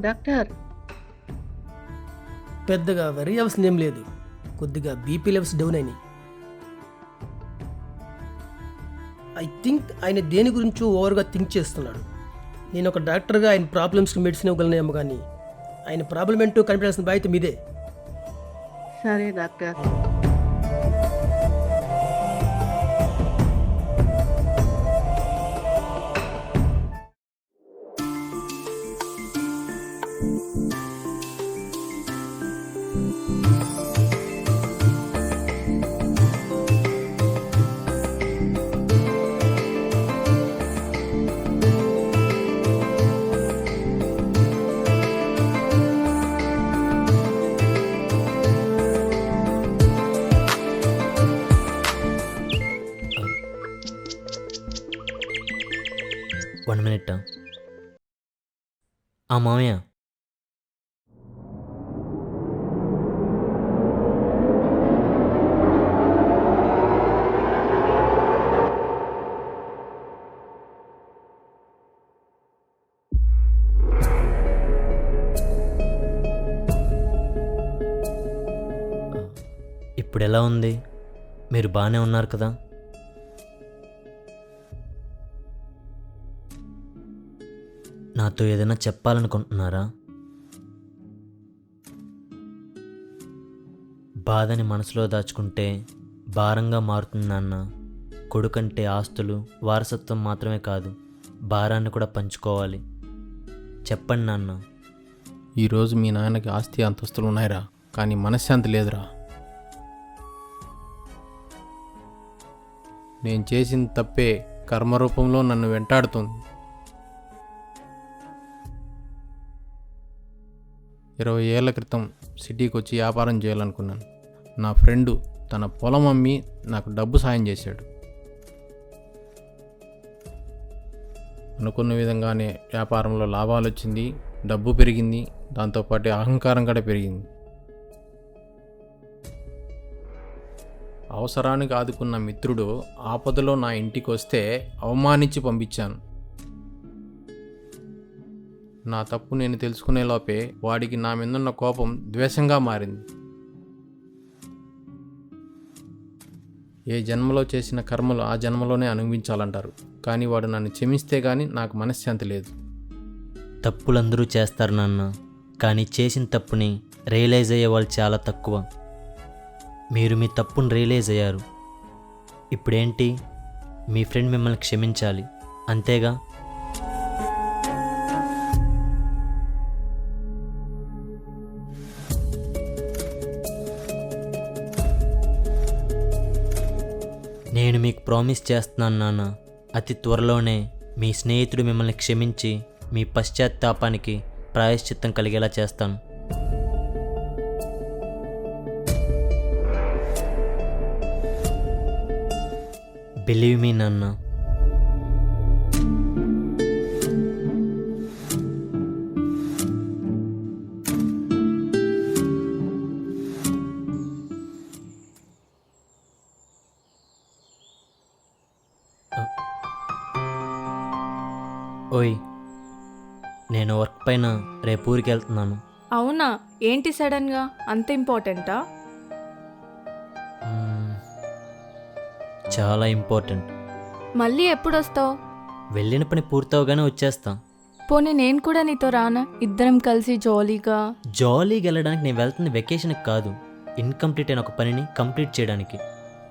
Doctor. పెద్దగా వరి అవసరం ఏం లేదు, కొద్దిగా బీపీ లెవెల్స్ డౌన్ అయినాయి. ఐ థింక్ ఆయన దేని గురించో ఓవర్గా థింక్ చేస్తున్నాడు. నేను ఒక డాక్టర్గా ఆయన ప్రాబ్లమ్స్కి మెడిసిన్ ఇవ్వగలనేమో, కానీ ఆయన ప్రాబ్లం ఏంటో కనిపించాల్సిన బాధ్యత మీదే. సరే డాక్టర్. One minute. మామయ్య, ఇప్పుడు ఎలా ఉంది? మీరు బాగానే ఉన్నారు కదా? నాతో ఏదైనా చెప్పాలనుకుంటున్నారా? బాధని మనసులో దాచుకుంటే భారంగా మారుతుంది నాన్న. కొడుకంటే ఆస్తులు, వారసత్వం మాత్రమే కాదు, భారాన్ని కూడా పంచుకోవాలి. చెప్పండి నాన్న. ఈరోజు మీ నాన్నకి ఆస్తి అంతస్తులు ఉన్నాయిరా, కానీ మనశ్శాంతి లేదురా. నేను చేసిన తప్పే కర్మరూపంలో నన్ను వెంటాడుతుంది. 20 ఏళ్ల క్రితం సిటీకి వచ్చి వ్యాపారం చేయాలనుకున్నాను. నా ఫ్రెండు తన పొలం అమ్మి నాకు డబ్బు సాయం చేశాడు. అనుకున్న విధంగానే వ్యాపారంలో లాభాలు వచ్చింది, డబ్బు పెరిగింది, దాంతోపాటు అహంకారం కూడా పెరిగింది. అవసరానికి ఆదుకున్న మిత్రుడు ఆపదలో నా ఇంటికి వస్తే అవమానించి పంపించాను. నా తప్పు నేను తెలుసుకునే లోపే వాడికి నా మీదున్న కోపం ద్వేషంగా మారింది. ఏ జన్మలో చేసిన కర్మలు ఆ జన్మలోనే అనుభవించాలంటారు, కానీ వాడు నన్ను క్షమిస్తే కానీ నాకు మనశ్శాంతి లేదు. తప్పులందరూ చేస్తారు నాన్న, కానీ చేసిన తప్పుని రియలైజ్ అయ్యే వాళ్ళు చాలా తక్కువ. మీరు మీ తప్పుని రియలైజ్ అయ్యారు. ఇప్పుడేంటి? మీ ఫ్రెండ్ మిమ్మల్ని క్షమించాలి, అంతేగా? నేను మీకు ప్రామిస్ చేస్తున్నాను నాన్న, అతి త్వరలోనే మీ స్నేహితుడు మిమ్మల్ని క్షమించి మీ పశ్చాత్తాపానికి ప్రాయశ్చిత్తం కలిగేలా చేస్తాను. బిలీవ్ మీ నాన్న. ఓయ్, నేను వర్క్ పైన రేపు ఊరికి వెళ్తున్నాను. అవునా? ఏంటి సడన్గా? అంత ఇంపార్టెంటా? చాలా ఇంపార్టెంట్. మళ్ళీ ఎప్పుడు వస్తావు? వెళ్ళిన పని పూర్తవగానే వచ్చేస్తా. పోనీ నేను కూడా నీతో రానా? ఇద్దరం కలిసి జాలీగా వెళ్ళడానికి నేను వెళ్తుంది వెకేషన్కి కాదు, ఇన్కంప్లీట్ అయిన ఒక పనిని కంప్లీట్ చేయడానికి.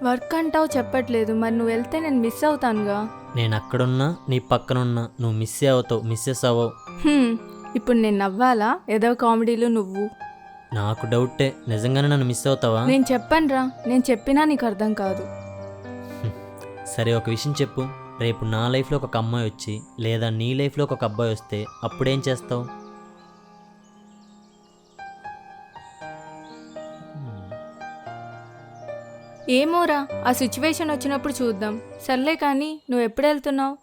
వర్క్ అంటావు, చెప్పట్లేదు. మరి నువ్వు వెళ్తే నేను మిస్ అవుతానుగా. నేను అక్కడున్నా, నీ పక్కనున్నా, నువ్వు మిస్ అవ్వవు. ఇప్పుడు నేను నవ్వాలా? ఏదో కామెడీలు నువ్వు. నాకు డౌటే, నిజంగానే నన్ను మిస్ అవుతావా? నేను చెప్పనురా, నేను చెప్పినా నీకు అర్థం కాదు. సరే, ఒక విషయం చెప్పు. రేపు నా లైఫ్లో ఒక అమ్మాయి వచ్చి, లేదా నీ లైఫ్లో ఒక అబ్బాయి వస్తే అప్పుడేం చేస్తావు? ఏమోరా, ఆ సిచ్యువేషన్ వచ్చినప్పుడు చూద్దాం. సర్లే, కానీ నువ్వు ఎప్పుడు వెళ్తున్నావు?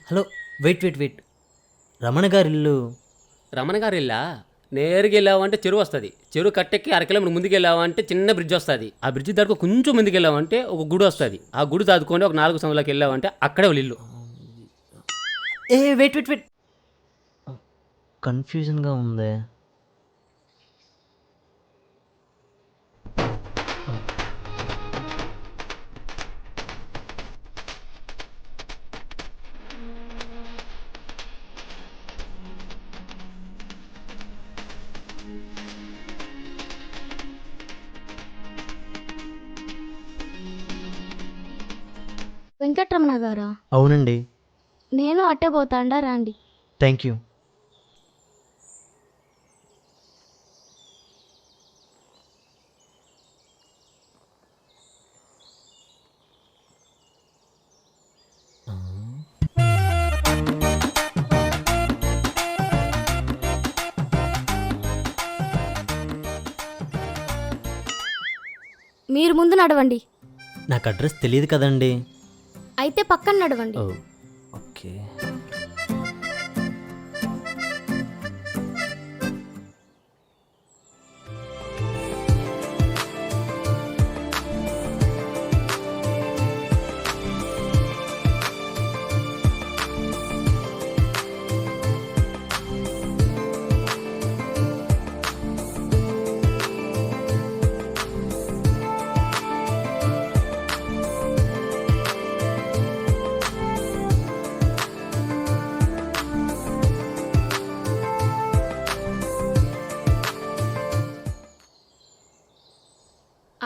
Hello, wait wait wait. Ramana గారి ఇల్లు రమణ గారు వెళ్ళా నేరుగా వెళ్ళావంటే చెరువు వస్తుంది. చెరువు కట్టెక్కి 1 కిలోమీటర్ ముందుకు వెళ్ళావంటే చిన్న బ్రిడ్జ్ వస్తుంది. ఆ బ్రిడ్జ్ దగ్గర కొంచెం ముందుకు వెళ్ళావంటే ఒక గుడి వస్తుంది. ఆ గుడి దాదుకొని ఒక 4 సంవత్సరాలకు వెళ్ళావంటే అక్కడే వాళ్ళ ఇల్లు. ఏ వెయిట్ వెయిట్ వెయిట్, కన్ఫ్యూజన్గా ఉంది. వెంకటరమణ గారా? అవునండి. నేను అట్టే పోతాండా, రండి. Thank you. మీరు ముందు నడవండి. నాకు అడ్రస్ తెలియదు కదండి. అయితే పక్కన నడవండి. ఓ ఓకే.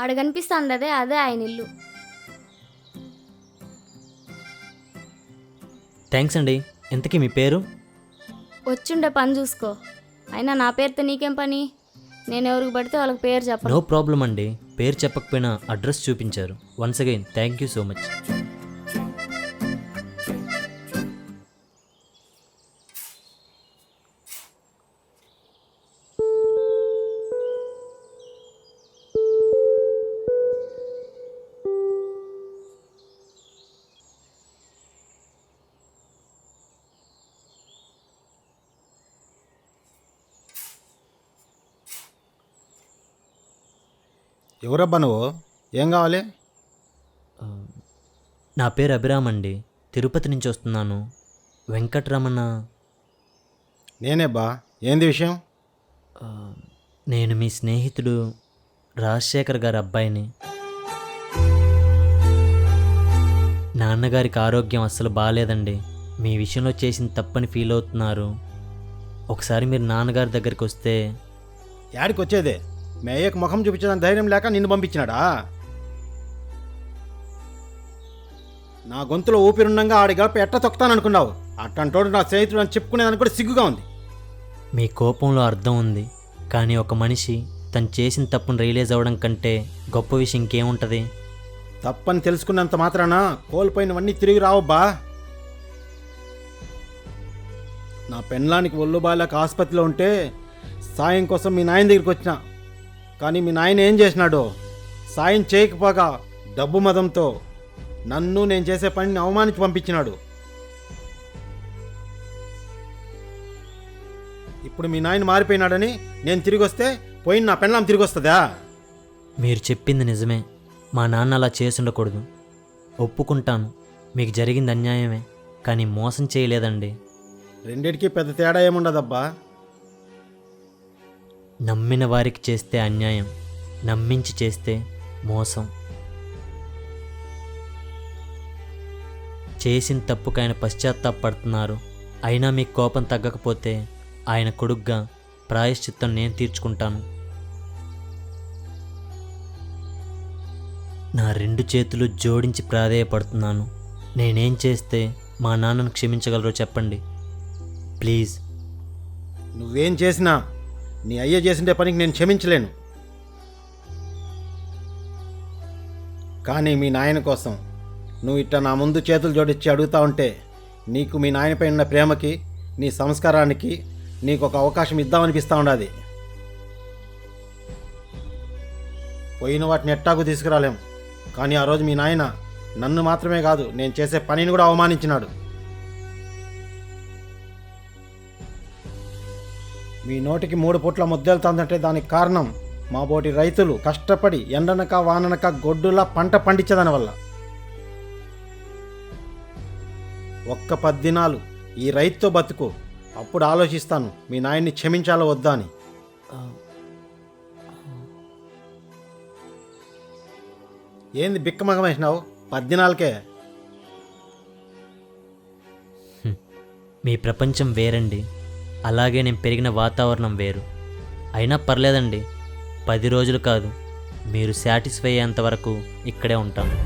ఆడ కనిపిస్తాండదే, అదే ఆయన ఇల్లు. థ్యాంక్స్ అండి. ఇంతకీ మీ పేరు? వచ్చుండే పని చూసుకో. అయినా నా పేరుతో నీకేం పని? నేను ఎవరికి పడితే వాళ్ళకి పేరు నో చెప్పను. ప్రాబ్లం అండి. పేరు చెప్పకపోయినా అడ్రస్ చూపించారు. Once again thank you so much. ఎవరబ్బా నువ్వు? ఏం కావాలి? నా పేరు అభిరామ్ అండి. తిరుపతి నుంచి వస్తున్నాను. వెంకటరమణ. నేనేబ్బా. ఏంది విషయం? నేను మీ స్నేహితుడు రాజశేఖర్ గారి అబ్బాయిని. నాన్నగారికి ఆరోగ్యం అస్సలు బాగాలేదండి. మీ విషయంలో చేసిన తప్పని ఫీల్ అవుతున్నారు. ఒకసారి మీరు నాన్నగారి దగ్గరికి వస్తే. యాడికి వచ్చేదే? మీ అయ్యకు ముఖం చూపించడానికి ధైర్యం లేక నిన్ను పంపించినాడా? నా గొంతులో ఊపిరుండగా ఆడి గడప ఎట్ట తొక్కుతాననుకున్నావు? అట్టంటోడు నా స్నేహితుడు అని చెప్పుకునేదానికి కూడా సిగ్గుగా ఉంది. మీ కోపంలో అర్థం ఉంది, కానీ ఒక మనిషి తను చేసిన తప్పును రియలైజ్ అవ్వడం కంటే గొప్ప విషయం ఇంకేముంటుంది? తప్పని తెలుసుకున్నంత మాత్రాన కోల్పోయినవన్నీ తిరిగి రావబ్బా. నా పెళ్ళానికి ఒళ్ళు బాలేక ఆసుపత్రిలో ఉంటే సాయం కోసం మీ నాయన దగ్గరికి వచ్చిన. కానీ మీ నాయన ఏం చేసినాడో? సాయం చేయకపోగా డబ్బు మదంతో నన్ను నేను చేసే పనిని అవమానించి పంపించినాడు. ఇప్పుడు మీ నాయన మారిపోయినాడని నేను తిరిగి వస్తే పోయిన నా పెళ్ళాం తిరిగి వస్తుందా? మీరు చెప్పింది నిజమే. మా నాన్న అలా చేసుండకూడదు. ఒప్పుకుంటాను, మీకు జరిగింది అన్యాయమే, కానీ మోసం చేయలేదండి. రెండిటికి పెద్ద తేడా ఏముండదబ్బా. నమ్మిన వారికి చేస్తే అన్యాయం, నమ్మించి చేస్తే మోసం. చేసిన తప్పుకు ఆయన పశ్చాత్తాపడుతున్నారు. అయినా మీకు కోపం తగ్గకపోతే ఆయన కొడుగ్గా ప్రాయశ్చిత్తం నేను తీర్చుకుంటాను. నా 2 చేతులు జోడించి ప్రాధేయపడుతున్నాను. నేనేం చేస్తే మా నాన్నను క్షమించగలరో చెప్పండి ప్లీజ్. నువ్వేం చేసినా నీ అయ్య చేసిండే పనికి నేను క్షమించలేను. కానీ మీ నాయన కోసం నువ్వు ఇట్ట నా ముందు చేతులు జోడించి అడుగుతా ఉంటే నీకు మీ నాయనపై ఉన్న ప్రేమకి, నీ సంస్కారానికి నీకు ఒక అవకాశం ఇద్దామనిపిస్తూ ఉండాది. పోయిన వాటిని ఎట్టాకు తీసుకురాలేం. కానీ ఆ రోజు మీ నాయన నన్ను మాత్రమే కాదు, నేను చేసే పనిని కూడా అవమానించినాడు. మీ నోటికి 3 పూట్ల ముద్దెళ్తుందంటే దానికి కారణం మా బోటి రైతులు కష్టపడి ఎండనక వాననక గొడ్డులా పంట పండించేదాని వల్ల. ఒక్క 10 దినాలు ఈ రైతుతో బతుకు, అప్పుడు ఆలోచిస్తాను మీ నాయన్ని క్షమించాలో వద్దా అని. ఏంది బిక్కమగం వేసినావు? 10 దినాలకే మీ ప్రపంచం వేరండి, అలాగే నేను పెరిగిన వాతావరణం వేరు. అయినా పర్లేదండి, 10 రోజులు కాదు, మీరు సాటిస్ఫై అయ్యేంత వరకు ఇక్కడే ఉంటాను.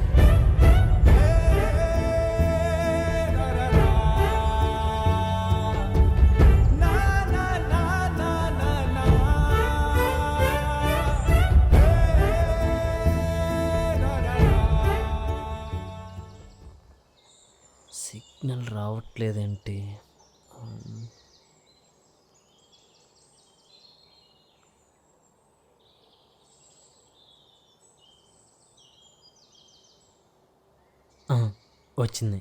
సిగ్నల్ రావట్లేదేంటి? వచ్చింది.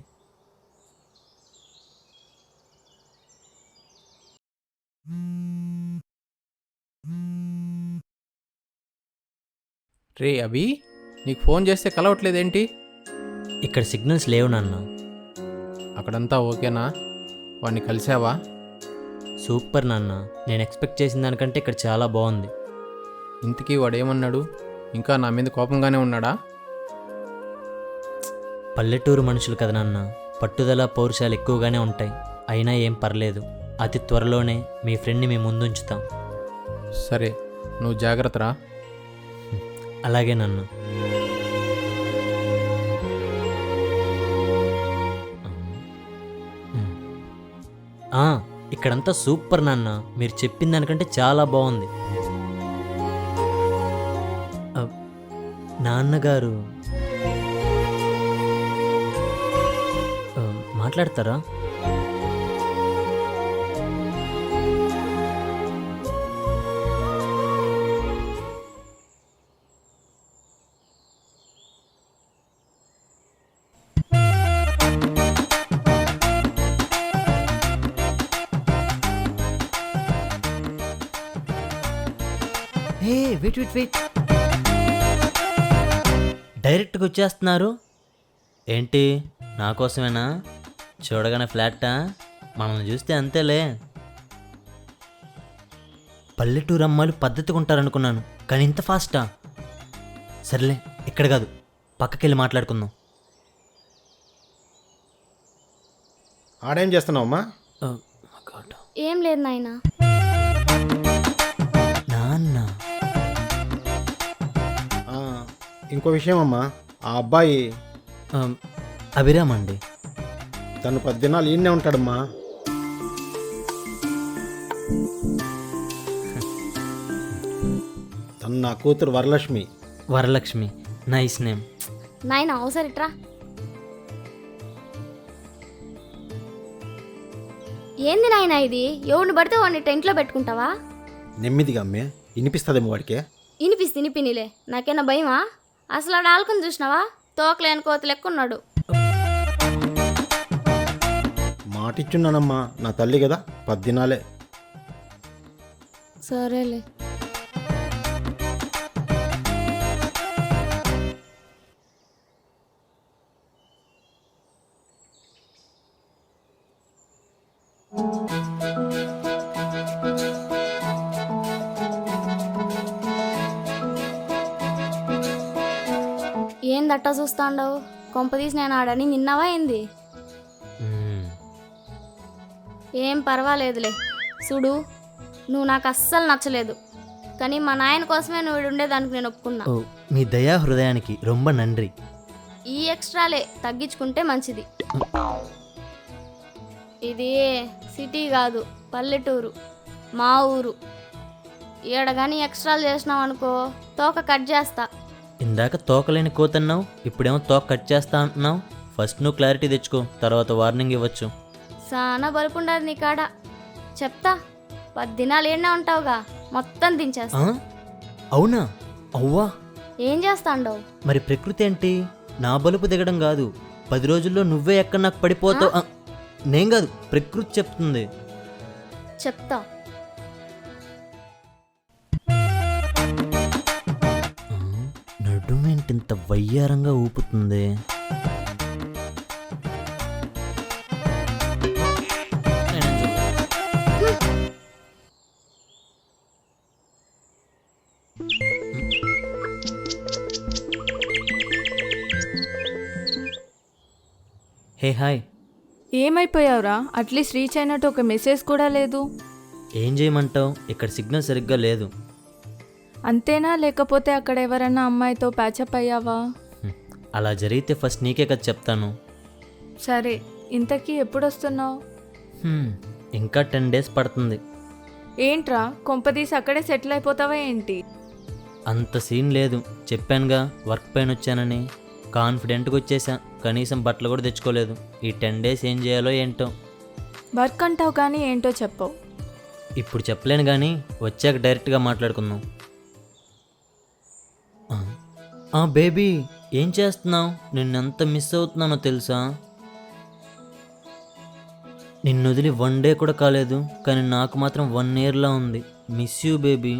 రే అభి, నీకు ఫోన్ చేస్తే కలవట్లేదేంటి? ఇక్కడ సిగ్నల్స్ లేవు నాన్న. అక్కడంతా ఓకేనా? వాడిని కలిసావా? సూపర్ నాన్న, నేను ఎక్స్పెక్ట్ చేసిన దానికంటే ఇక్కడ చాలా బాగుంది. ఇంతకీ వాడేమన్నాడు? ఇంకా నా మీద కోపంగానే ఉన్నాడా? పల్లెటూరు మనుషులు కదా నాన్న, పట్టుదల పౌరుషాలు ఎక్కువగానే ఉంటాయి. అయినా ఏం పర్లేదు, అతి త్వరలోనే మీ ఫ్రెండ్ని మీ ముందుంచుతాం. సరే, నువ్వు జాగ్రత్తరా. అలాగే నాన్న. ఇక్కడంతా సూపర్ నాన్న, మీరు చెప్పిన దానికంటే చాలా బాగుంది. నాన్నగారు మాట్లాడతారా? వెయిట్, డైరెక్ట్గా వచ్చేస్తున్నారు ఏంటి? నా కోసమేనా? చూడగానే ఫ్లాట్టా? మనల్ని చూస్తే అంతేలే. పల్లెటూరు అమ్మాయిలు పద్ధతిగా ఉంటారనుకున్నాను, కానీ ఇంత ఫాస్టా? సర్లే, ఇక్కడ కాదు, పక్కకెళ్ళి మాట్లాడుకుందాం. ఆడేం చేస్తున్నావమ్మా? ఏం లేదు నాయనా. నాన్న, ఇంకో విషయం అమ్మా, ఆ అబ్బాయి అభిరామ్ అండి. తను 10 దినాలు ఈయనే ఉంటాడమ్మా. తను నా కూతురు వరలక్ష్మి. Varalakshmi, nice name. నాయనా ఒకసారి ఇట్రా. ఏంది నాయనా ఇది? ఎవరిని పడితే వాడిని టెంట్లో పెట్టుకుంటావా? నెమ్మదిగా అమ్మే, వినిపిస్తుందేమో వాడికే. ఇనిపినిలే, నాకేనా భయమా? అసలు ఆడ ఆల్కొని చూసినావా? తోకలేని కోతి లెక్కున్నాడు. మాటిచ్చున్నానమ్మా, నా తల్లి కదా, 10 దినాలే. సరేలే. ఏందట్టా చూస్తాండవు? కొంపదీసి నేను ఆడని నిన్నావా ఏంది? ఏం పర్వాలేదులే. చూడు, నువ్వు నాకు అస్సలు నచ్చలేదు, కానీ మా నాయన కోసమే నువ్వు ఉండేదానికి నేను ఒప్పుకున్నా. మీ దయా హృదయానికి రొంబ నండ్రి. ఈ ఎక్స్ట్రాలే తగ్గించుకుంటే మంచిది. ఇది సిటీ కాదు, పల్లెటూరు, మా ఊరు. ఈడ కానీ ఎక్స్ట్రాలు చేసినావు అనుకో, తోక కట్ చేస్తా. ఇందాక తోకలేని కోతన్నావు, ఇప్పుడేమో తోక కట్ చేస్తా అంటున్నావు. ఫస్ట్ నువ్వు క్లారిటీ తెచ్చుకో, తర్వాత వార్నింగ్ ఇవ్వచ్చు. చాలా బలుపుండదు నీ కాడ. చెప్తా, 10 దినాలు ఏడా ఉంటావుగా, మొత్తం దించేస్తా. అవునా? అవ్వా, ఏం చేస్తాండవు? మరి ప్రకృతి ఏంటి? నా బలుపు దిగడం కాదు, 10 రోజుల్లో నువ్వే ఎక్కడ నాకు పడిపోతావు. నేను కాదు, ప్రకృతి చెప్తుంది. చెప్తా. నడుమేంటి ఇంత వయ్యారంగా ఊపుతుంది? Hey hi. ఏమైపోయావురా? అట్లీస్ట్ రీచ్ అయినట్టు ఒక మెసేజ్ కూడా లేదు. ఏం చేయమంటావు? ఇక్కడ సిగ్నల్ సరిగ్గా లేదు. అంతేనా, లేకపోతే అక్కడ ఎవరన్నా అమ్మాయితో ప్యాచప్ అయ్యావా? అలా జరిగితే ఫస్ట్ నీకే కదా చెప్తాను. సరే, ఇంతకీ ఎప్పుడు వస్తున్నావు? ఇంకా 10 days పడుతుంది. ఏంట్రా, కొంపదీసి అక్కడే సెటిల్ అయిపోతావా ఏంటి? అంత సీన్ లేదు, చెప్పానుగా వర్క్ పైన వచ్చానని. కాన్ఫిడెంట్గా వచ్చేసా, కనీసం బట్టలు కూడా తెచ్చుకోలేదు. ఈ 10 days ఏం చేయాలో ఏంటో. వర్క్ అంటావు కానీ ఏంటో చెప్పవు. ఇప్పుడు చెప్పలేను కానీ వచ్చాక డైరెక్ట్గా మాట్లాడుకుందాం. బేబీ, ఏం చేస్తున్నావు? నిన్నెంత మిస్ అవుతున్నానో తెలుసా? నిన్ను వదిలి 1 day కూడా కాలేదు, కానీ నాకు మాత్రం 1 yearలా ఉంది. Miss you baby.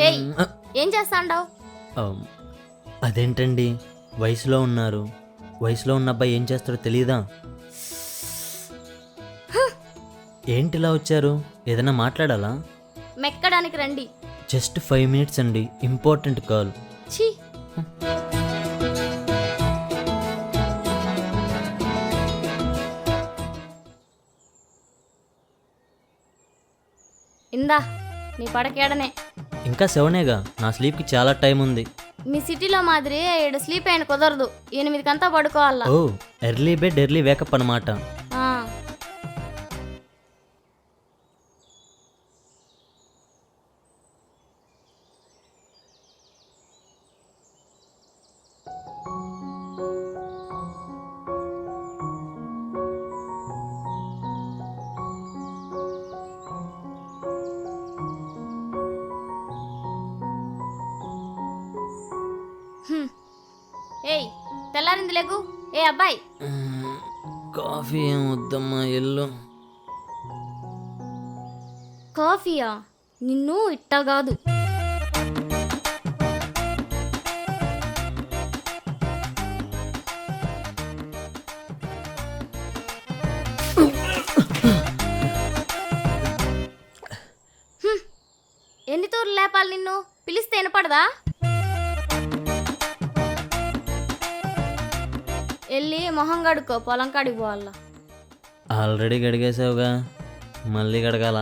ఏయ్, ఏం చేస్తాండావు? అదేంటండి, వయసులో ఉన్నారు. వయసులో ఉన్న అబ్బాయి ఏం చేస్తాడో తెలీదా? ఏంటిలా వచ్చారు? ఏదైనా మాట్లాడాలా? మెక్కడానికి రండి. జస్ట్ 5 minutes అండి, ఇంపార్టెంట్ కాల్. ఛీ, ఇందా నీ పడకేడనే. ఇంకా 7ఏగా, నా స్లీప్కి చాలా టైం ఉంది. మీ సిటీలో మాదిరి ఈడ స్లీప్ అయిన కుదరదు. 8 పడుకోవాలా. ఓ, ఎర్లీ బెడ్ ఎర్లీ వేకప్ అన్నమాట. ఆ, ఏయ్ తెల్లారింది లేగు. ఏ అబ్బాయి, కాఫీ ఏం వద్దమ్మా, ఎల్లు. కాఫీయా? నిన్ను ఇట్టా కాదు. ఎన్ని తూర్లు లేపాలి నిన్ను? పిలిస్తే వినపడదా? వెళ్ళి మొహం కడుక్కో, పొలం కాడికి పోవాలా. ఆల్రెడీ గడిగేసావుగా, మళ్ళీ గడగాల?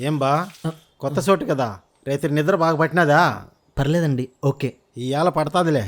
ఏం బా, కొత్త చోటు కదా, రైతు నిద్ర బాగా పట్టినదా? పర్లేదండి, ఓకే. ఇవాళ పడతాదిలే.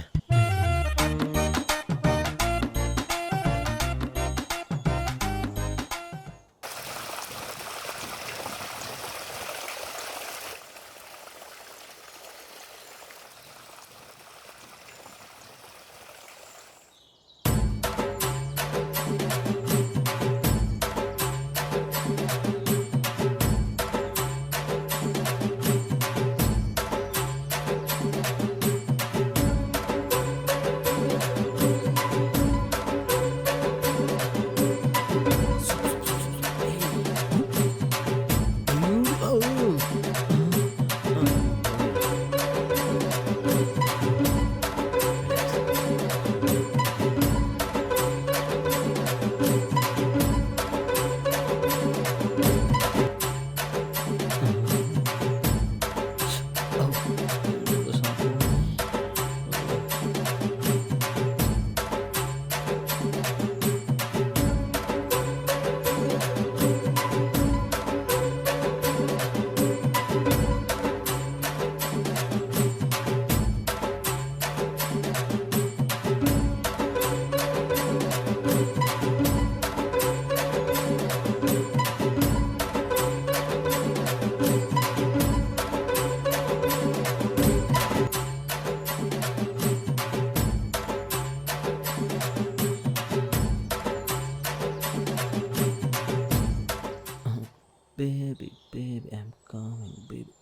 Baby, baby, I'm coming, baby.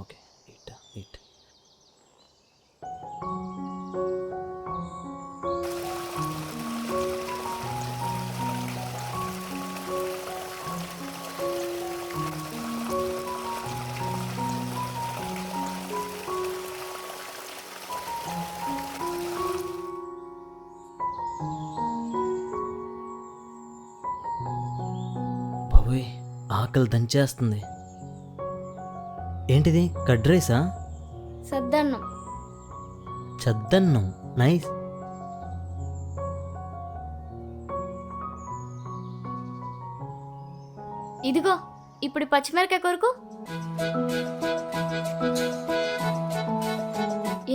Okay, eat. ఆకలి దంచేస్తుంది. ఏంటిది, కర్డ్ రైసా? సద్దన్నం. చద్దన్నం, నైస్. ఇదిగో ఇప్పుడు పచ్చిమిరకాయ కొరకు.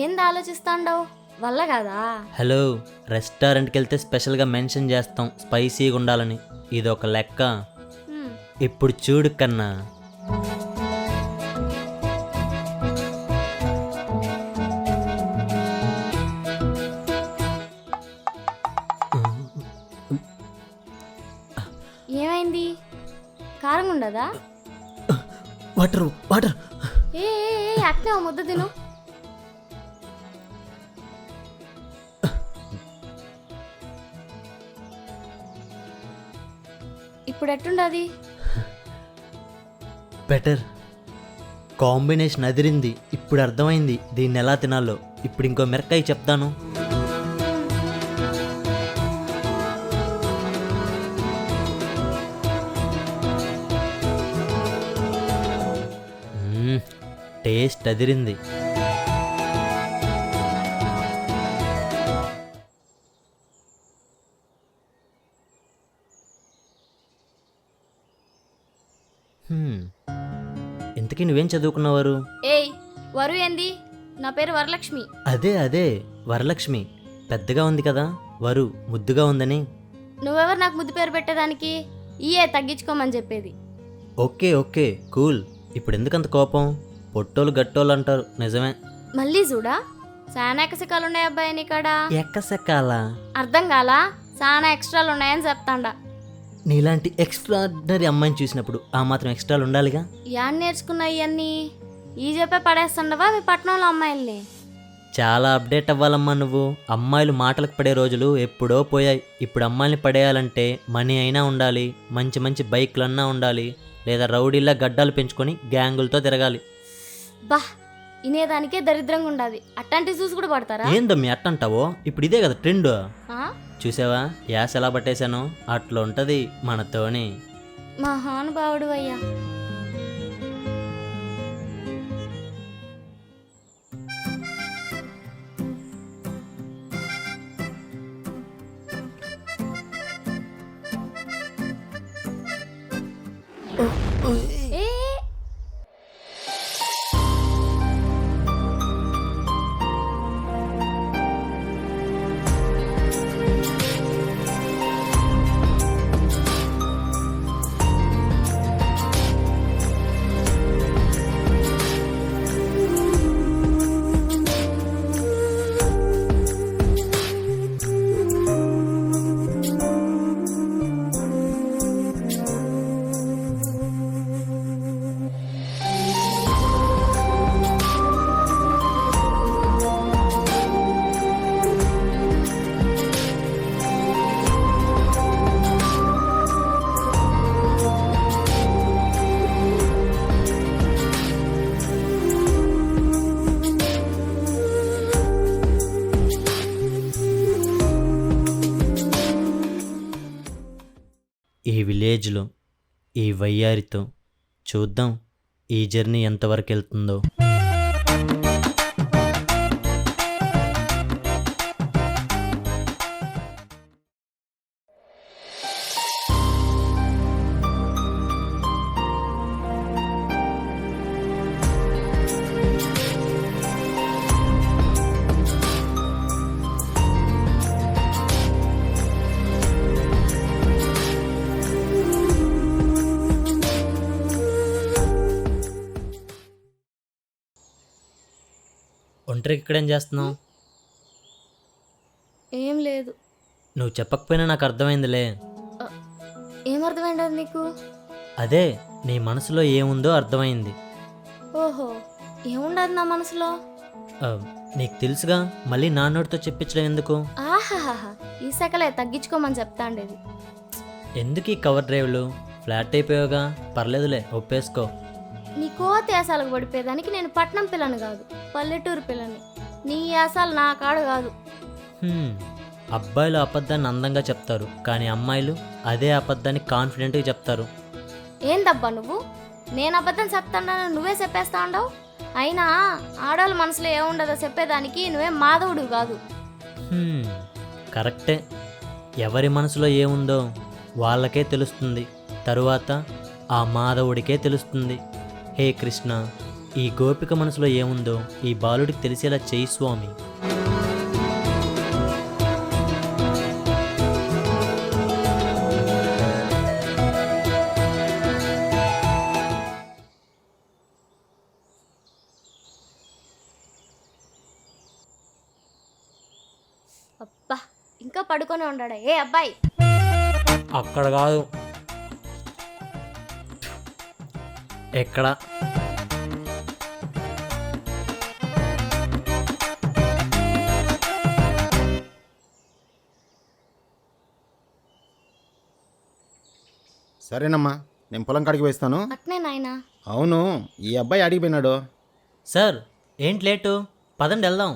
ఏంది ఆలోచిస్తాండవు? వల్ల కదా. హలో, రెస్టారెంట్కి వెళ్తే స్పెషల్గా మెన్షన్ చేస్తాం స్పైసీగా ఉండాలని. ఇదొక లెక్క. ఇప్పుడు చూడు కన్నా, ఏమైంది? కారం ఉండదా? Water water. ఏ అట్నే ఓ ముద్ద తిను. ఇప్పుడు ఎట్టుండది? బెటర్. కాంబినేషన్ అదిరింది. ఇప్పుడు అర్థమైంది దీన్ని ఎలా తినాలో. ఇప్పుడు ఇంకో మిరకాయ చెప్తాను. టేస్ట్ అదిరింది. ఇంతకీ నువ్వేం చదువుకున్నవారు? ఏయ్ వరు ఏంది? నా పేరు వరలక్ష్మి. అదే వరలక్ష్మి. పెద్దగా ఉంది కదా, వరు ముద్దుగా ఉందని. నువ్వెవరు నాకు ముద్దు పేరు పెట్టేదానికి? ఇయే తగ్గించుకోమని చెప్పేది. Okay cool. ఇప్పుడు ఎందుకంత కోపం? పొట్టోలు గట్టోలు అంటారు, నిజమే. మళ్ళీ చూడా, చాలా ఎకసకాలు ఉన్నాయి అబ్బాయి నీకాడ. ఎక్కసెక్కాలా? అర్థం కాలా? చాలా ఎక్స్ట్రాలు ఉన్నాయని చెప్తాండా. నీలాంటి ఎక్స్ట్రాడినరీ అమ్మాయిని చూసినప్పుడు ఆ మాత్రం ఎక్స్ట్రాలు ఉండాలిగా. యాడ్ నేర్చుకున్నాయి ఇవన్నీ ఈ చెప్పే పడేస్తుండవా మీ పట్టణంలో అమ్మాయిల్ని? చాలా అప్డేట్ అవ్వాలమ్మా నువ్వు. అమ్మాయిలు మాటలకు పడే రోజులు ఎప్పుడో పోయాయి. ఇప్పుడు అమ్మాయిని పడేయాలంటే మనీ అయినా ఉండాలి, మంచి మంచి బైక్లన్నా ఉండాలి, లేదా రౌడీలా గడ్డాలు పెంచుకొని గ్యాంగులతో తిరగాలి. బా, ఇనేదానికే దరిద్రంగా ఉండాది. అట్లాంటివి చూసి కూడా పడతారా? ఏందమ్మీ అట్టంటావో? ఇప్పుడు ఇదే కదా ట్రెండ్. ఆ? చూసావా యాస్ ఎలా పట్టేశాను? అట్లా ఉంటది మనతోని. మహానుభావుడు అయ్యా. ఏ ఈ విలేజ్లో ఈ వయ్యారితో చూద్దాం ఈ జర్నీ ఎంతవరకు వెళ్తుందో. ఒంటరికి ఇక్కడేం చేస్తున్నావు? ఏం లేదు. నువ్వు చెప్పకపోయినా నాకు అర్థమైందిలే. ఏమర్థమైండదు నీకు? అదే నీ మనసులో ఏముందో అర్థమైంది. ఓహో, ఏముండదు నా మనసులో? నీకు తెలుసుగా, మళ్ళీ నాన్నోడితో చెప్పించడం ఎందుకు? ఆహాహా, ఈ సకలే తగ్గించుకోమని చెప్తాండేది. ఎందుకు ఈ కవర్ డ్రైవ్లు? ఫ్లాట్ అయిపోయావుగా, పర్లేదులే ఒప్పేసుకో. నీ కోత యాసాలకు పడిపోయేదానికి నేను పట్నం పిల్లని కాదు, పల్లెటూరు పిల్లని. నీ యాసాలు నా కాడ కాదు. అబ్బాయిలు అబద్ధాన్ని అందంగా చెప్తారు, కానీ అమ్మాయిలు అదే అబద్ధాన్ని కాన్ఫిడెంట్గా చెప్తారు. ఏందబ్బా నువ్వు? నేను అబద్ధం చెప్తాను, నువ్వే చెప్పేస్తా ఉండవు. అయినా ఆడవాళ్ళ మనసులో ఏముండదో చెప్పేదానికి నువ్వేం మాధవుడు కాదు. కరెక్టే. ఎవరి మనసులో ఏముందో వాళ్ళకే తెలుస్తుంది, తరువాత ఆ మాధవుడికే తెలుస్తుంది. హే కృష్ణ, ఈ గోపిక మనసులో ఏముందో ఈ బాలుడికి తెలిసేలా చేయి స్వామి. అబ్బా, ఇంకా పడుకొని ఉన్నాడా? ఏ అబ్బాయి, అక్కడ కాదు, ఎక్కడ? సరేనమ్మా, నేను పొలం కాడికి వేస్తాను. అట్నే నాయనా. అవును, ఈ అబ్బాయి అడిగిపోయినాడు. సార్ ఏంటి లేటు? పదండి వెళ్దాం.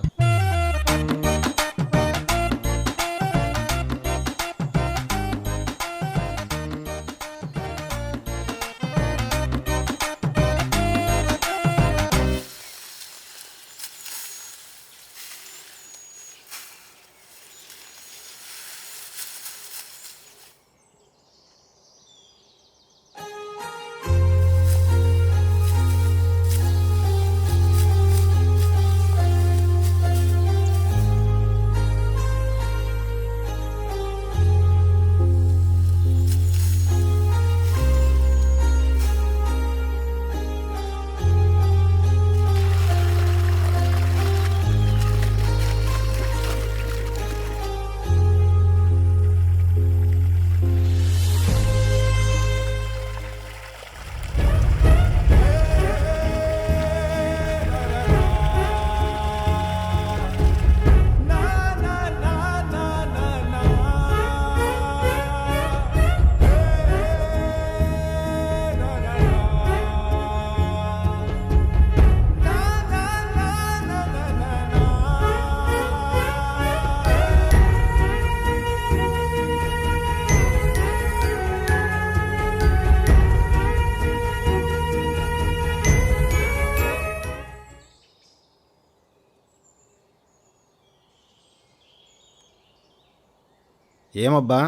ఏమబ్బా,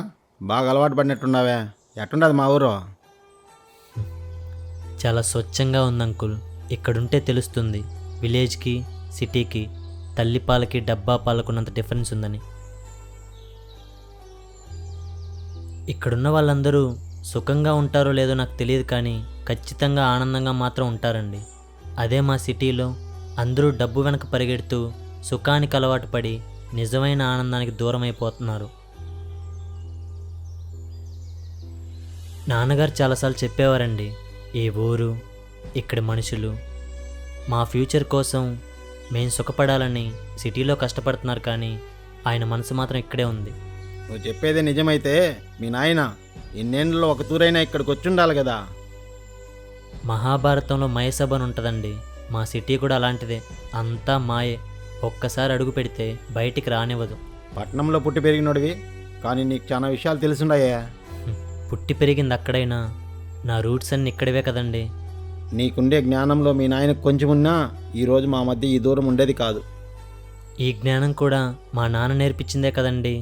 బాగా అలవాటు పడినట్టున్నావే. ఎట్టుండదు మా ఊరు? చాలా స్వచ్ఛంగా ఉంది అంకుల్. ఇక్కడుంటే తెలుస్తుంది విలేజ్కి సిటీకి తల్లిపాలకి డబ్బా పాలకున్నంత డిఫరెన్స్ ఉందని. ఇక్కడున్న వాళ్ళందరూ సుఖంగా ఉంటారో లేదో నాకు తెలియదు, కానీ ఖచ్చితంగా ఆనందంగా మాత్రం ఉంటారండి. అదే మా సిటీలో అందరూ డబ్బు వెనక పరిగెడుతూ సుఖానికి అలవాటు పడి నిజమైన ఆనందానికి దూరం అయిపోతున్నారు. నాన్నగారు చాలాసార్లు చెప్పేవారండి, ఈ ఊరు ఇక్కడి మనుషులు మా ఫ్యూచర్ కోసం మేము సుఖపడాలని సిటీలో కష్టపడుతున్నారు, కానీ ఆయన మనసు మాత్రం ఇక్కడే ఉంది. నువ్వు చెప్పేదే నిజమైతే మీ నాయన ఎన్నేళ్ళలో ఒక తూరైనా ఇక్కడికి వచ్చి ఉండాలి కదా. మహాభారతంలో మయసభ అని ఉంటుందండి. మా సిటీ కూడా అలాంటిదే. అంతా మాయే. ఒక్కసారి అడుగు పెడితే బయటికి రానివ్వదు. పట్నంలో పుట్టి పెరిగినోడివి, కానీ నీకు చాలా విషయాలు తెలుసుండాయే. పుట్టి పెరిగింది అక్కడైనా నా రూట్స్ అన్నీ ఇక్కడవే కదండి. నీకుండే జ్ఞానంలో మీ నాయనకు కొంచెం ఉన్నా ఈరోజు మా మధ్య ఈ దూరం ఉండేది కాదు. ఈ జ్ఞానం కూడా మా నాన్న నేర్పించిందే కదండి.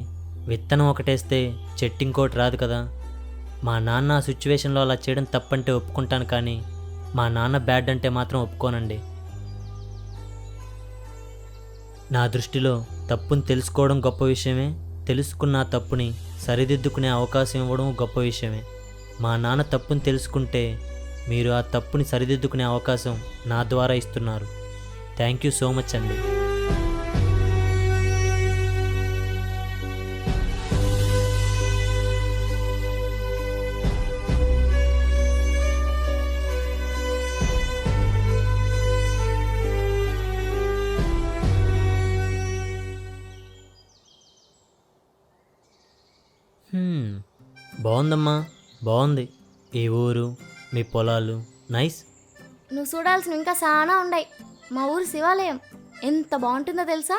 విత్తనం ఒకటేస్తే చెట్టు ఇంకోటి రాదు కదా. మా నాన్న ఆ సిచ్యువేషన్లో అలా చేయడం తప్పంటే ఒప్పుకుంటాను, కానీ మా నాన్న బ్యాడ్ అంటే మాత్రం ఒప్పుకోనండి. నా దృష్టిలో తప్పుని తెలుసుకోవడం గొప్ప విషయమే, తెలుసుకున్న ఆ తప్పుని సరిదిద్దుకునే అవకాశం ఇవ్వడం గొప్ప విషయమే. మా నాన్న తప్పుని తెలుసుకుంటే మీరు ఆ తప్పుని సరిదిద్దుకునే అవకాశం నా ద్వారా ఇస్తున్నారు. థ్యాంక్ యూ సో మచ్ అండి. బాగుందమ్మా, బాగుంది. ఈ ఊరు, మీ పొలాలు నైస్. నువ్వు చూడాల్సినవి ఇంకా చాలా ఉన్నాయి. మా ఊరు శివాలయం ఎంత బాగుంటుందో తెలుసా?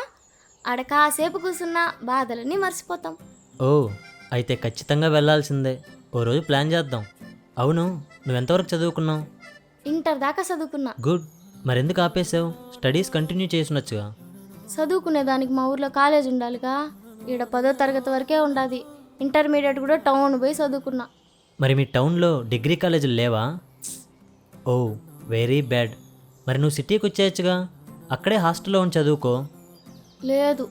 ఆడ కాసేపు కూర్చున్నా బాధలన్నీ మర్చిపోతాం. ఓ, అయితే ఖచ్చితంగా వెళ్ళాల్సిందే. ఓ రోజు ప్లాన్ చేద్దాం. అవును, నువ్వెంతవరకు చదువుకున్నావు? ఇంటర్ దాకా చదువుకున్నా. గుడ్. మరెందుకు ఆపేసావు? Studies continue చేసినొచ్చుగా. చదువుకునేదానికి మా ఊర్లో కాలేజ్ ఉండాలిగా. ఈడ 10వ తరగతి వరకే ఉండాది. ఇంటర్మీడియట్ కూడా టౌన్ పోయి చదువుకున్నా. మరి మీ టౌన్లో డిగ్రీ కాలేజీలు లేవా? ఓ వెరీ బ్యాడ్. మరి నువ్వు సిటీకి వచ్చేయచ్చుగా, అక్కడే హాస్టల్లో ఉండి చదువుకో. లేదు,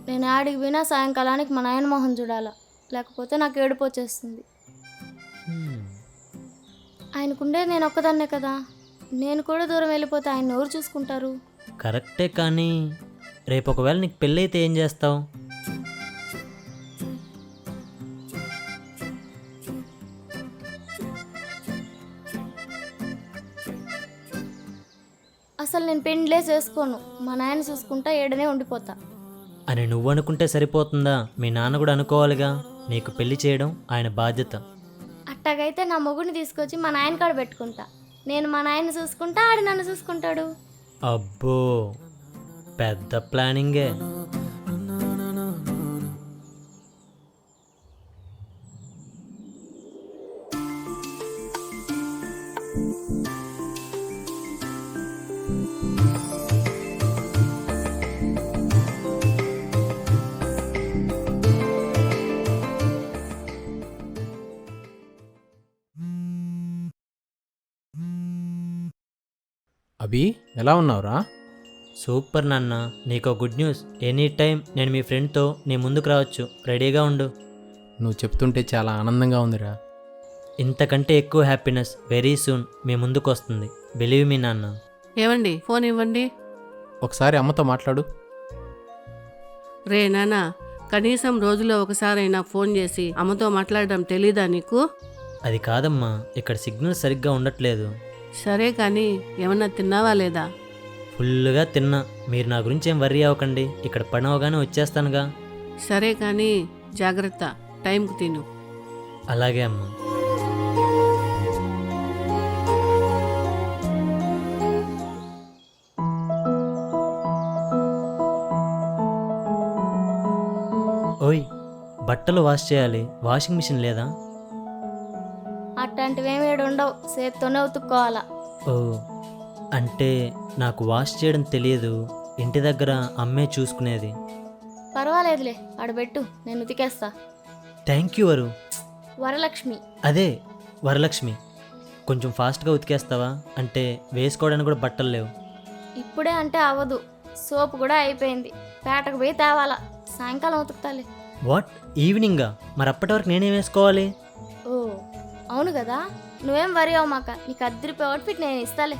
నేను ఆడికి పోయినా సాయంకాలానికి మా నాయన మొహం చూడాలా, లేకపోతే నాకు ఏడుపు వచ్చేస్తుంది. ఆయనకుండే నేను ఒక్కదాన్నే కదా. నేను కూడా దూరం వెళ్ళిపోతే ఆయన ఎవరు చూసుకుంటారు? కరెక్టే, కానీ రేపు ఒకవేళ నీకు పెళ్ళైతే ఏం చేస్తావు? అసలు నేను పెండ్లే చేసుకోను. మా నాయన చూసుకుంటా ఏడనే ఉండిపోతా అని నువ్వు అనుకుంటే సరిపోతుందా? మీ నాన్న కూడా అనుకోవాలిగా. నీకు పెళ్లి చేయడం ఆయన బాధ్యత. అట్టాగైతే నా మొగుడిని తీసుకొచ్చి మా నాయన కాడ పెట్టుకుంటా. నేను మా నాయన చూసుకుంటా, ఆడు నన్ను చూసుకుంటాడు. అబ్బో, పెద్ద ప్లానింగే. అభి, ఎలా ఉన్నావురా? సూపర్ నాన్న. నీకో గుడ్ న్యూస్. ఎనీ టైం నేను మీ ఫ్రెండ్తో నీ ముందుకు రావచ్చు. రెడీగా ఉండు. నువ్వు చెప్తుంటే చాలా ఆనందంగా ఉందిరా. ఇంతకంటే ఎక్కువ హ్యాపీనెస్ వెరీ సూన్ మీ ముందుకు వస్తుంది. బిలీవ్ మీ నాన్న. ఏమండి, ఫోన్ ఇవ్వండి. ఒకసారి అమ్మతో మాట్లాడు. రే నాన్న, కనీసం రోజులో ఒకసారైనా ఫోన్ చేసి అమ్మతో మాట్లాడడం తెలీదా నీకు? అది కాదమ్మా, ఇక్కడ సిగ్నల్ సరిగ్గా ఉండట్లేదు. సరే కానీ ఏమన్నా తిన్నావా లేదా? ఫుల్గా తిన్నా. మీరు నా గురించి ఏం వర్రీ అవ్వకండి. ఇక్కడ పని అవగానే వచ్చేస్తానుగా. సరే కానీ జాగ్రత్త, టైంకు తిను. అలాగే అమ్మా. ఓయ్, బట్టలు వాష్ చేయాలి. వాషింగ్ మిషన్ లేదా? అట్లాంటివేమి ఏడు ఉండవు, చేత్తోనే ఉతుక్కోవాలా. ఓ, అంటే నాకు వాష్ చేయడం తెలియదు. ఇంటి దగ్గర అమ్మే చూసుకునేది. పర్వాలేదులే, ఆడబెట్టు, నేను ఉతికేస్తా. థ్యాంక్ యూ వరు. వరలక్ష్మి. అదే వరలక్ష్మి. కొంచెం ఫాస్ట్గా ఉతికేస్తావా? అంటే వేసుకోవడానికి కూడా బట్టలు లేవు. ఇప్పుడే అంటే అవ్వదు, సోపు కూడా అయిపోయింది. పేటకు పోయి తేవాలా, సాయంకాలం ఉతుకుతాలే. వాట్, ఈవినింగా? మరి అప్పటి వరకు నేనేం వేసుకోవాలి? ఓ అవును కదా, నువ్వేం వరి అవ్వమాక, నీకు అద్దరిపోయే అవుట్ఫిట్ నేను ఇస్తాలే.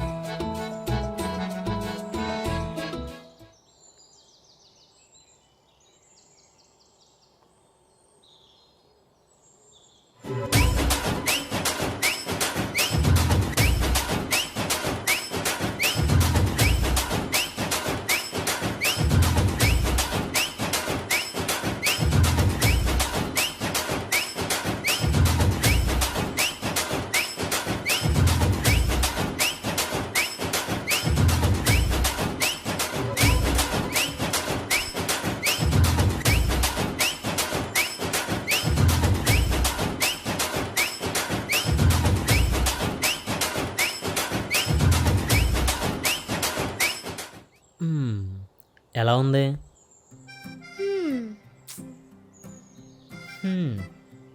ఎలా ఉంది?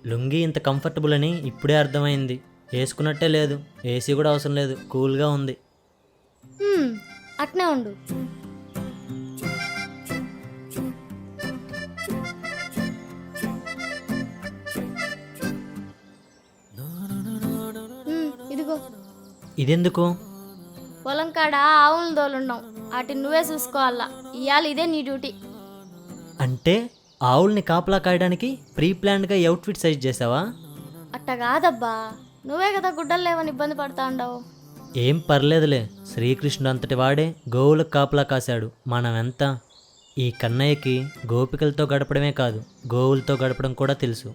లుంగీ ఇంత కంఫర్టబుల్ అని ఇప్పుడే అర్థమైంది. వేసుకున్నట్టే లేదు. ఏసీ కూడా అవసరం లేదు. కూల్గా ఉంది. అట్నే ఉండు. ఇదిగో. ఇదెందుకు? పొలం కాడ ఆవులు దోలున్నాం, వాటిని నువ్వే చూసుకోవాలా. ఇవాళ ఇదే నీ డ్యూటీ. అంటే ఆవుల్ని కాపలా కాయడానికి ప్రీ ప్లాన్డ్గా అవుట్ఫిట్ సైజ్ చేసావా? అట్ట కాదబ్బా, నువ్వే కదా గుడ్డలు లేవని ఇబ్బంది పడతా ఉండవు. ఏం పర్లేదులే. శ్రీకృష్ణుడు అంతటి వాడే గోవులకు కాపలా కాశాడు. మనం ఎంత? ఈ కన్నయ్యకి గోపికలతో గడపడమే కాదు, గోవులతో గడపడం కూడా తెలుసు.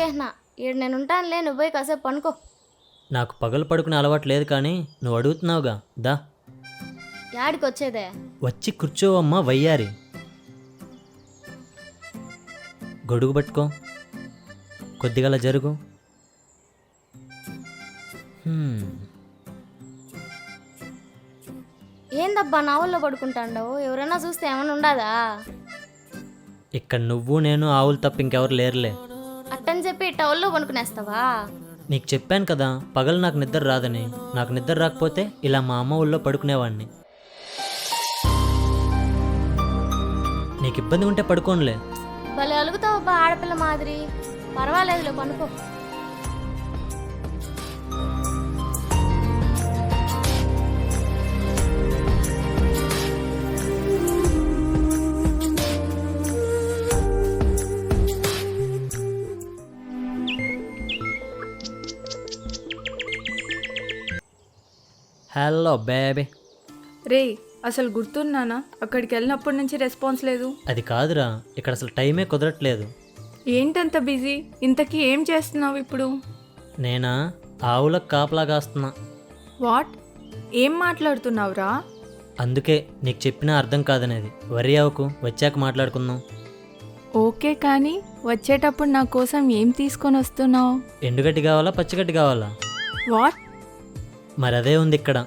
ఎతికేసిన. ఈడు నేను ఉంటానులే, నువ్వు పోయి కాసేపు పనుకో. నాకు పగలు పడుకునే అలవాటు లేదు కానీ నువ్వు అడుగుతున్నావుగా దా యాడికి వచ్చేదే? వచ్చి కూర్చోవమ్మా వయ్యారి. గొడుగు పట్టుకో, కొద్దిగా జరుగు. ఏందబ్బా నావల్లో పడుకుంటాండవు? ఎవరైనా చూస్తే ఏమైనా ఉండదా? ఇక్కడ నువ్వు నేను ఆవులు తప్ప ఇంకెవరు లేరులే. అట్టని చెప్పి టవల్లో పనుకునేస్తావా? నీకు చెప్పాను కదా పగలు నాకు నిద్ర రాదని. నాకు నిద్ర రాకపోతే ఇలా మా అమ్మ ఊళ్ళో పడుకునేవాడిని. నీకు ఇబ్బంది ఉంటే పడుకోనులే. భలే అలుగుతావబ్బా ఆడపిల్ల మాదిరి. పర్వాలేదులే, పనుకో. Hello baby. రే అసలు గుర్తున్నానా? అక్కడికి వెళ్ళినప్పటి నుంచి రెస్పాన్స్ లేదు. అది కాదురా, ఇక్కడ అసలు టైమే కుదరట్లేదు. ఏంటంత బిజీ? ఇంతకీ ఏం చేస్తున్నావు ఇప్పుడు? నేనా ఆవులకు కాపలా కాస్తున్నా. వాట్? ఏం మాట్లాడుతున్నావురా? అందుకే నీకు చెప్పినా అర్థం కాదనేది. వరి అవ్వకు, వచ్చాక మాట్లాడుకుందాం. ఓకే, కానీ వచ్చేటప్పుడు నా కోసం ఏం తీసుకొని వస్తున్నావు? ఎండుగడ్డి కావాలా పచ్చిగడ్డి కావాలా? వాట్? మరి అదే ఉంది ఇక్కడ.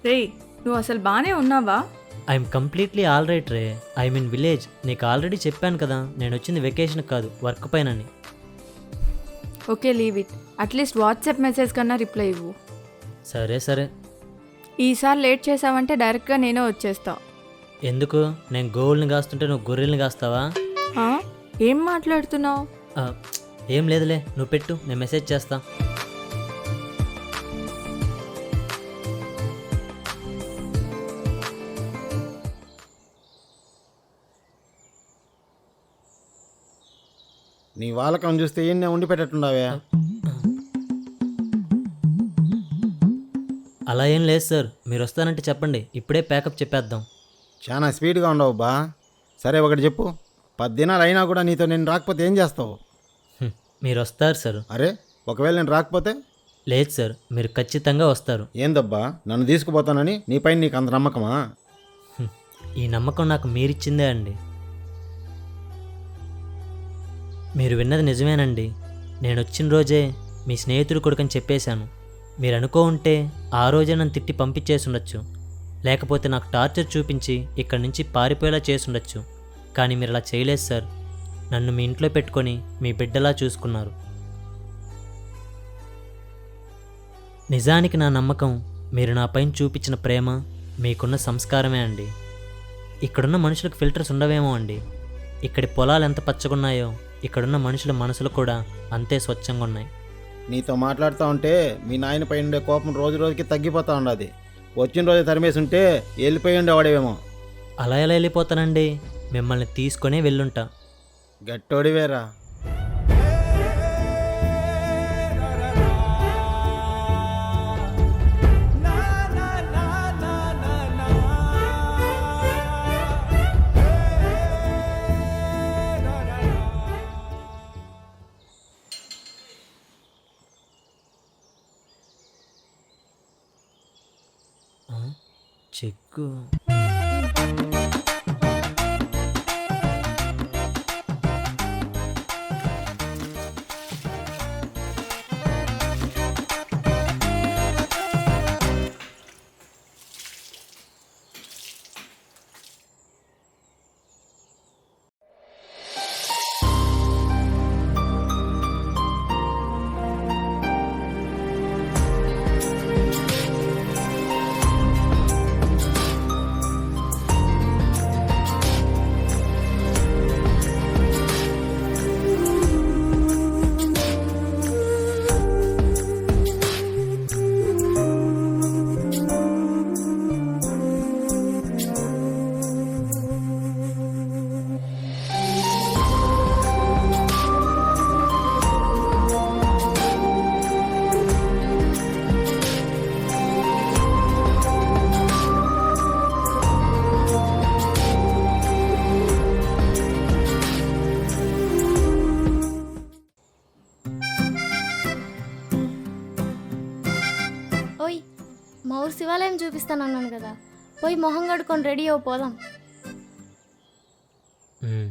రే నువ్వు అసలు బాగానే ఉన్నావా? ఐఎమ్ కంప్లీట్లీ ఆల్ రైట్ రే. I mean village. నీకు ఆల్రెడీ చెప్పాను కదా నేను వచ్చింది వెకేషన్ కాదు, వర్క్ పైనని. Okay, leave it. At least WhatsApp message కన్నా రిప్లై ఇవ్వు. సరే సరే. ఈసారి లేట్ చేసావంటే డైరెక్ట్గా నేనే వచ్చేస్తా. ఎందుకు? నేను గోవుల్ని కాస్తుంటే నువ్వు గొర్రెల్ని కాస్తావా? ఆ? ఏం మాట్లాడుతున్నావు? ఆ, ఏం లేదులే, నువ్వు పెట్టు, నేను మెసేజ్ చేస్తా. నీ వాళ్ళకం చూస్తే ఏం ఉండి పెట్టేట్టున్నావే? అలా ఏం లేదు సార్, మీరు వస్తానంటే చెప్పండి, ఇప్పుడే ప్యాకప్ చెప్పేద్దాం. చాలా స్పీడ్గా ఉండవు బా. సరే ఒకటి చెప్పు, 10 దినాలు అయినా కూడా నీతో నేను రాకపోతే ఏం చేస్తావు? మీరు వస్తారు సార్. అరే ఒకవేళ నేను రాకపోతే? లేదు సార్, మీరు ఖచ్చితంగా వస్తారు. ఏందబ్బా నన్ను తీసుకుపోతానని నీపైన నీకు అంత నమ్మకమా? ఈ నమ్మకం నాకు మీరిచ్చిందే అండి. మీరు విన్నది నిజమేనండి. నేను వచ్చిన రోజే మీ స్నేహితుడు కొడుకని చెప్పేశాను. మీరు అనుకో ఉంటే ఆ రోజే నన్ను తిట్టి పంపించేసి ఉండొచ్చు, లేకపోతే నాకు టార్చర్ చూపించి ఇక్కడి నుంచి పారిపోయేలా చేసి ఉండొచ్చు. కానీ మీరు అలా చేయలేదు సార్. నన్ను మీ ఇంట్లో పెట్టుకొని మీ బిడ్డలా చూసుకున్నారు. నిజానికి నా నమ్మకం మీరు నా పైన చూపించిన ప్రేమ, మీకున్న సంస్కారమే అండి. ఇక్కడున్న మనుషులకు ఫిల్టర్స్ ఉండవేమో అండి. ఇక్కడి పొలాలు ఎంత పచ్చగున్నాయో ఇక్కడున్న మనుషుల మనసులు కూడా అంతే స్వచ్ఛంగా ఉన్నాయి. నీతో మాట్లాడుతూ ఉంటే మీ నాయన పైన ఉండే కోపం రోజు రోజుకి తగ్గిపోతూ ఉండదు. వచ్చిన రోజు తరిమేసి ఉంటే వెళ్ళిపోయి ఉండేవాడేమో. అలా ఎలా వెళ్ళిపోతానండి? మిమ్మల్ని తీసుకొనే వెళ్ళుంటా. గట్టోడివేరా. చెక్కు మా ఊరు శివాలయం చూపిస్తానన్నాను కదా, పోయి మొహం కడుకొని రెడీ అవ్వ పోదాం. మ్మ్.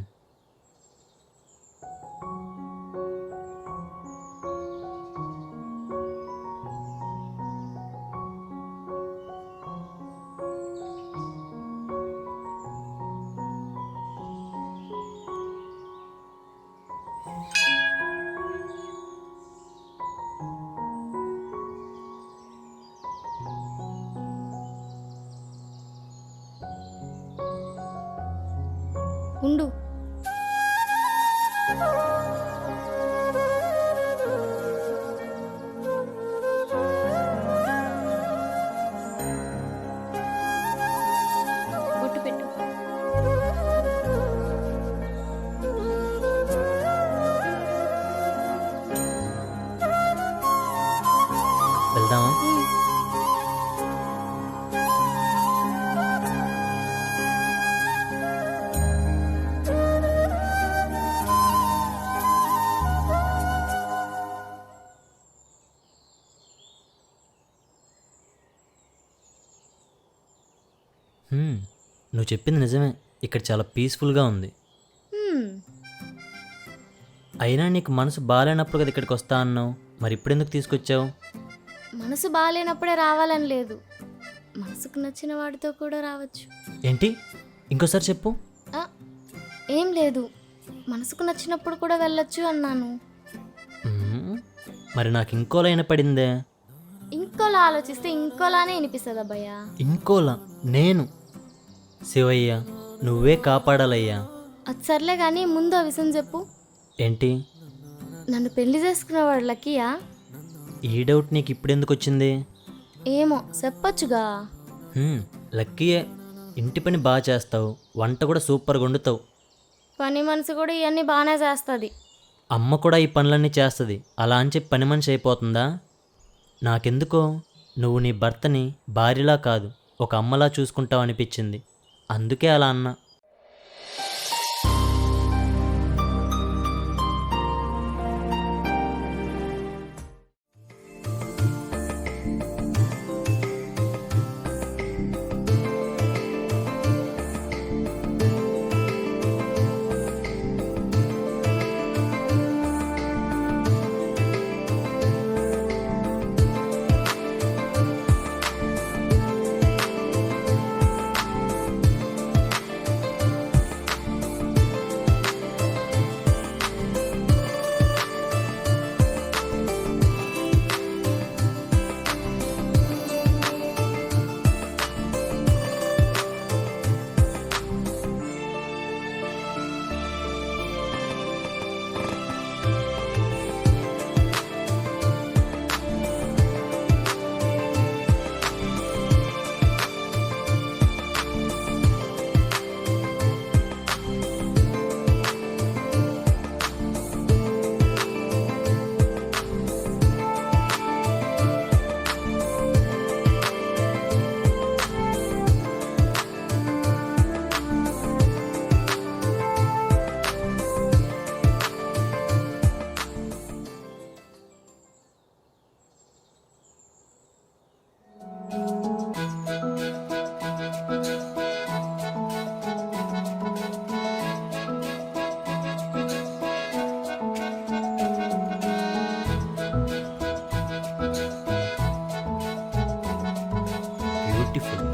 ఉండు. బొట్టు పెట్టు. వెళ్దామా? నువ్వు చెప్పింది నిజమే, ఇక్కడ చాలా పీస్ఫుల్గా ఉంది. అయినా నీకు మనసు బాగాలేనప్పుడు కదా ఇక్కడికి వస్తా అన్నావు, మరి ఇప్పుడెందుకు తీసుకొచ్చావు? మనసు బాగాలేనప్పుడే రావాలని లేదు, మనసుకు నచ్చిన వాడితో కూడా రావచ్చు. ఏంటి? ఇంకోసారి చెప్పు. ఆ, ఏం లేదు, మనసుకు నచ్చినప్పుడు కూడా వెళ్ళొచ్చు అన్నాను. మ్మ్. మరి నాకు ఇంకోలా వినపడిందే. ఇంకోలా ఆలోచిస్తే ఇంకోలానే వినిపిస్తుంది అబ్బయ్యా. ఇంకోలా? నేను? శివయ్య, నువ్వే కాపాడాలయ్యా. అది సర్లే కానీ ముందు ఆ విషయం చెప్పు. ఏంటి? నన్ను పెళ్లి చేసుకునేవాడు లక్కీయా? ఈ డౌట్ నీకు ఇప్పుడెందుకు వచ్చింది? ఏమో చెప్పొచ్చుగా. లక్కీయే. ఇంటి పని బాగా చేస్తావు, వంట కూడా సూపర్గా వండుతావు. పని మనసు కూడా ఇవన్నీ బాగానే చేస్తుంది. అమ్మ కూడా ఈ పనులన్నీ చేస్తుంది, అలా అని చెప్పి పని మనిషి అయిపోతుందా? నాకెందుకో నువ్వు నీ భర్తని భార్యలా కాదు ఒక అమ్మలా చూసుకుంటావు అనిపించింది, అందుకే అలా అన్నా. బ్యూటిఫుల్.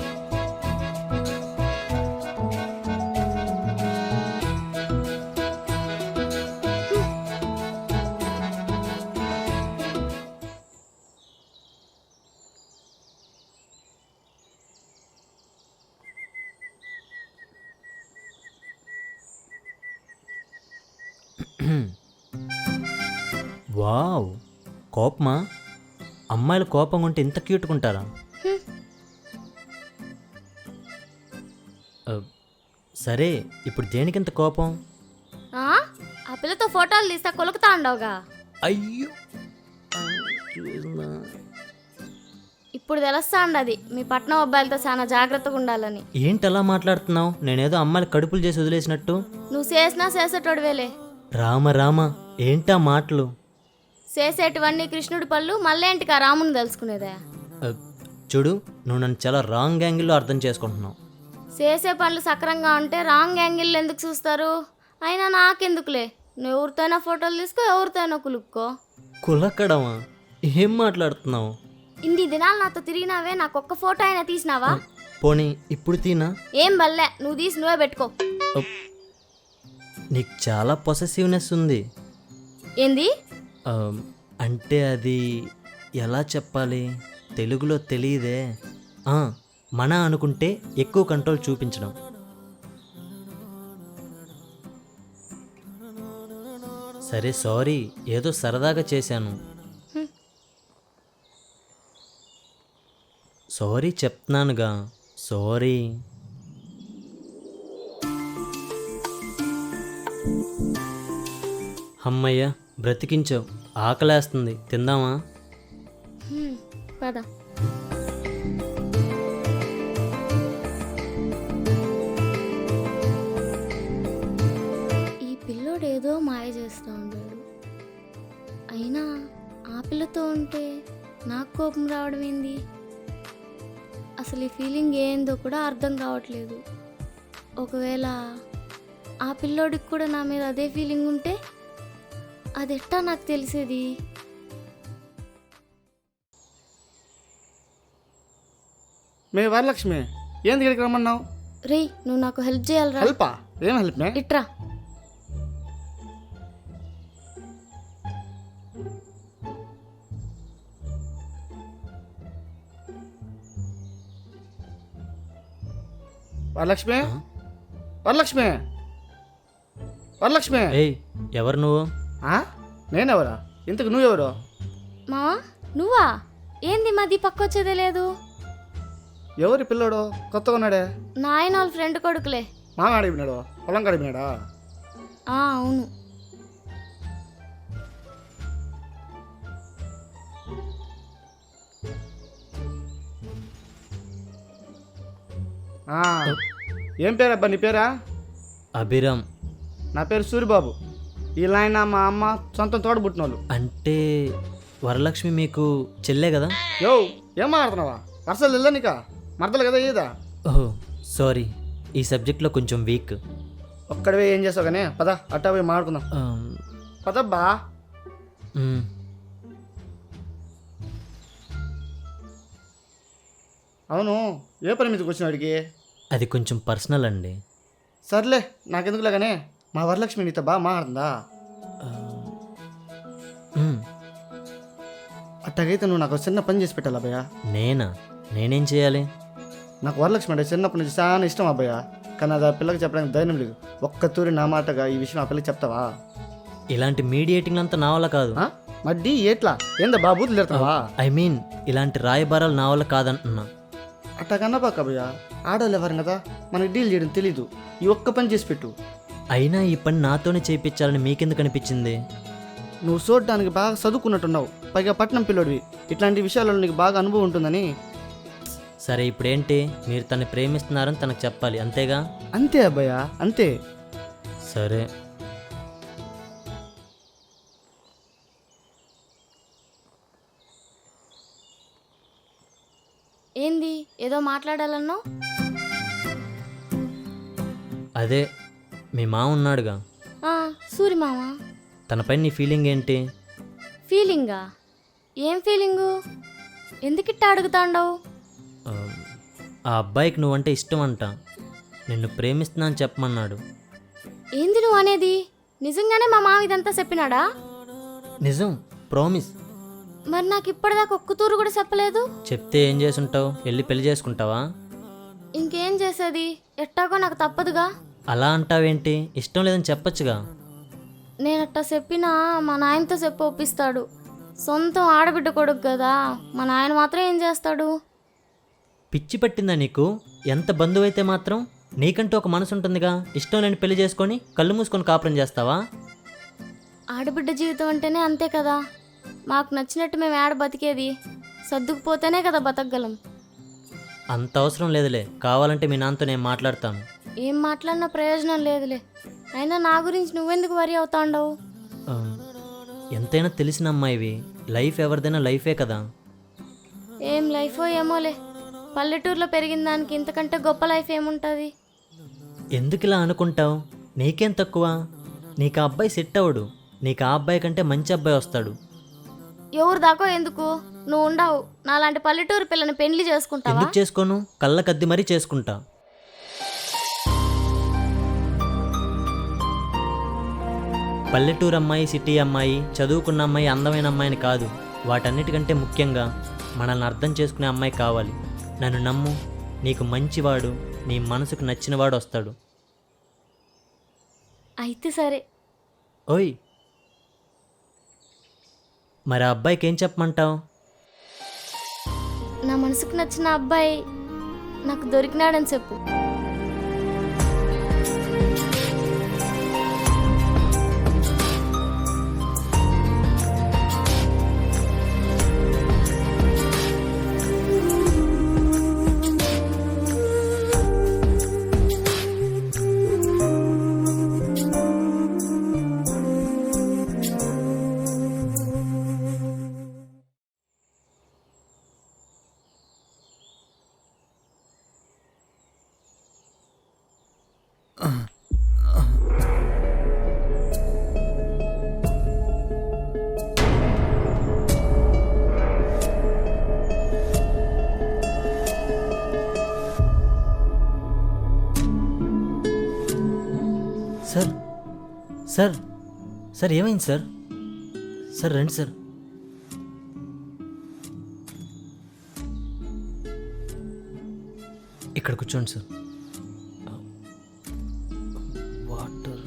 వావ్, కోపమా? అమ్మాయిలు కోపంగా ఉంటే ఇంత క్యూట్గా ఉంటారా? సరే, ఇప్పుడు దేనికింత కోపం? ఆ పిల్లతో ఫోటోలు తీస్తా కొలుకుతా ఉండవుగా. అయ్యో, ఇప్పుడు తెలుస్తా ఉండది మీ పట్నం అబ్బాయిలతో చాలా జాగ్రత్తగా ఉండాలని. ఏంటి అలా మాట్లాడుతున్నావు? నేనేదో అమ్మాయిలు కడుపులు చేసి వదిలేసినట్టు. నువ్వు చేసినా చేసేటోడువేలే. రామ రామ, ఏంటా మాటలు? చేసేటివన్నీ కృష్ణుడి పళ్ళు, మళ్ళేంటికా రాముని తెలుసుకునేదా? చూడు, నువ్వు నన్ను చాలా రాంగ్ యాంగిల్లో అర్థం చేసుకుంటున్నావు. చేసే పనులు సక్రంగా ఉంటే రాంగ్ యాంగిల్ ఎందుకు చూస్తారు? అయినా నాకెందుకులే, నువ్వు ఎవరితోనో ఫోటోలు తీసుకో, ఎవరితోనో కులుక్కో. కులక్కడమా? ఏం మాట్లాడుతున్నావు? ఇన్ని దినాలు నాతో తిరిగినావే, నాకు ఒక్క ఫోటో అయినా తీసినావా? పోనీ ఇప్పుడు తీనా? ఏం బల్లే, నువ్వు తీసి నువ్వే పెట్టుకో. నీకు చాలా పొసెసివ్నెస్ ఉంది. ఏంది? అంటే అది ఎలా చెప్పాలి, తెలుగులో తెలియదే. మన అనుకుంటే ఎక్కువ కంట్రోల్ చూపించడం. సరే సారీ, ఏదో సరదాగా చేశాను. సారీ చెప్తున్నానుగా, సారీ. అమ్మయ్య, బ్రతికించావు. ఆకలేస్తుంది, తిందామా? పద. ఈ పిల్లోడు ఏదో మాయ చేస్తూ ఉంటాడు. అయినా ఆ పిల్లతో ఉంటే నాకు కోపం రావడం ఏంది? అసలు ఈ ఫీలింగ్ ఏందో కూడా అర్థం కావట్లేదు. ఒకవేళ ఆ పిల్లోడికి కూడా నా మీద అదే ఫీలింగ్ ఉంటే అది ఎట్టా నాకు తెలిసేది? మే వరలక్ష్మి, ఏంది ఇక్కడికి రమ్మన్నావు? రేయ్, నువ్వు నాకు హెల్ప్ చేయాలరా. హెల్పా? ఏం హెల్ప్ మే? ఇట్రా. వరలక్ష్మి, వరలక్ష్మి, వరలక్ష్మి. ఏయ్, ఎవరు నువ్వు? నేనెవరా? ఇంతకు నువ్వెవరు? మావా, నువ్వా? ఏంది మధ్య పక్కొచ్చేదే లేదు? ఎవరి పిల్లోడు కొత్తగా ఉన్నాడే? నాయన వాళ్ళ ఫ్రెండ్ కొడుకులే. మా అడిగినాడు, పొలం కడిగినాడా? అవును. ఏం పేరబ్బా నీ పేరా? అభిరామ్. నా పేరు సూరిబాబు. వీళ్ళైనా మా అమ్మ సొంతం తోడబుట్టినోళ్ళు. అంటే వరలక్ష్మి మీకు చెల్లే కదా? యో, ఏం మాట్లాడుతున్నావా? అసలు వెళ్ళా నీకా మరదలు కదా ఏదా? ఓహో సారీ, ఈ సబ్జెక్ట్లో కొంచెం వీక్. ఒక్కడివే ఏం చేస్తావు కానీ పద, అట్టా పోయి మాట్లాడుకుందాం. పదబ్బా. అవును, ఏ పని మీదకి వచ్చిన వాడికి? అది కొంచెం పర్సనల్ అండి. సర్లే, నాకెందుకులే కానీ మా వరలక్ష్మి నీతో బాగా మాట్లాడుతుందా? అట్టగైతే నువ్వు నాకు చిన్న పని చేసి పెట్టాలి అబ్బాయ. నేనేం చేయాలి? నాకు వరలక్ష్మి అంటే చిన్నప్పటి నుంచి చాలా ఇష్టం అబ్బాయ. కానీ అది ఆ పిల్లకి చెప్పడానికి ధైర్యం లేదు. ఒక్క తూరి నా మాటగా ఈ విషయం ఆ పిల్లకి చెప్తావా? ఇలాంటి మీడియేటింగ్ అంతా నా వల్ల కాదు. మడ్డి ఎట్లా? ఏందా బాబూతులు తిడతావా? ఐ మీన్ ఇలాంటి రాయబారాలు నా వల్ల కాదంటున్నా. అట్టా కన్నపాక అబ్బాయ, ఆడవాళ్ళు ఎవరు కదా, మనకి డీల్ చేయడం తెలీదు. ఈ ఒక్క పని చేసి పెట్టు. అయినా ఈ పని నాతోనే చేయించాలని మీకెందుకు అనిపించింది? నువ్వు చూడడానికి బాగా చదువుకున్నట్టున్నావు, పైగా పట్నం పిల్లోడివి. ఇట్లాంటి విషయాలలో నీకు బాగా అనుభవం ఉంటుందని. సరే ఇప్పుడేంటి, మీరు తను ప్రేమిస్తున్నారని తనకు చెప్పాలి, అంతేగా? అంతే అబ్బాయ, అంతే. సరే. ఏంది ఏదో మాట్లాడాలన్నావు? అదే మీ మామ ఉన్నాడుగా, సూరి మామ. తనపై నీ ఫీలింగ్ ఏంటి? ఫీలింగా? ఏం ఫీలింగు? ఎందుకిట్టా అడుగుతాండవు? ఆ అబ్బాయికి నువ్వంటే ఇష్టం అంట, నిన్ను ప్రేమిస్తున్నా అని చెప్పమన్నాడు. ఏంది నువ్వు అనేది? నిజంగానే మా మామ ఇదంతా చెప్పినాడా? నిజం, ప్రామిస్. మరి నాకు ఇప్పటిదాకా ఒక్క తూరు కూడా చెప్పలేదు. చెప్తే ఏం చేసుంటావు? వెళ్ళి పెళ్లి చేసుకుంటావా? ఇంకేం చేసేది, ఎట్టాగో నాకు తప్పదుగా. అలా అంటావేంటి? ఇష్టం లేదని చెప్పచ్చుగా. నేనట్టా చెప్పినా మా నాయనతో చెప్పి ఒప్పిస్తాడు. సొంతం ఆడబిడ్డ కొడుకు కదా, మా నాయన మాత్రం ఏం చేస్తాడు? పిచ్చి పట్టిందా నీకు? ఎంత బంధువు అయితే మాత్రం నీకంటూ ఒక మనసు ఉంటుందిగా. ఇష్టం లేని పెళ్లి చేసుకొని కళ్ళు మూసుకొని కాపురం చేస్తావా? ఆడబిడ్డ జీవితం అంటేనే అంతే కదా. మాకు నచ్చినట్టు మేము ఆడ బతికేది, సర్దుకుపోతేనే కదా బతకగలం. అంత అవసరం లేదులే, కావాలంటే మీ నాన్నతో నేను మాట్లాడతాను. ఏం మాట్లాడినా ప్రయోజనం లేదులే. అయినా నా గురించి నువ్వెందుకు వరి అవుతాండవు? ఎంతైనా తెలిసిన అమ్మాయివి, లైఫ్ ఎవరిదైనా లైఫే కదా. ఏం లైఫో ఏమోలే, పల్లెటూరులో పెరిగిన దానికి ఇంతకంటే గొప్ప లైఫ్ ఏముంటుంది? ఎందుకు ఇలా అనుకుంటావు? నీకేం తక్కువ? నీకు ఆ అబ్బాయి సెట్ అవ్వడు. నీకు ఆ అబ్బాయి కంటే మంచి అబ్బాయి వస్తాడు. ఎవరు దాకో ఎందుకు, నువ్వు ఉండవు. నాలాంటి పల్లెటూరు పిల్లని పెళ్లి చేసుకుంటావా? ఎందుకు చేసుకోను? కళ్ళకద్ది మరీ చేసుకుంటా. పల్లెటూరు అమ్మాయి, సిటీ అమ్మాయి, చదువుకున్న అమ్మాయి, అందమైన అమ్మాయిని కాదు. వాటన్నిటికంటే ముఖ్యంగా మనల్ని అర్థం చేసుకునే అమ్మాయి కావాలి. నన్ను నమ్ము, నీకు మంచివాడు, నీ మనసుకు నచ్చినవాడు వస్తాడు. అయితే సరే. ఓయ్, మరి ఆ అబ్బాయికి ఏం చెప్పమంటావు? నా మనసుకు నచ్చిన అబ్బాయి నాకు దొరికినాడని చెప్పు. సార్ సార్ సార్ ఏమైంది సార్? సార్ రండి సార్. ఇక్కడ కూర్చోండి sir. Water.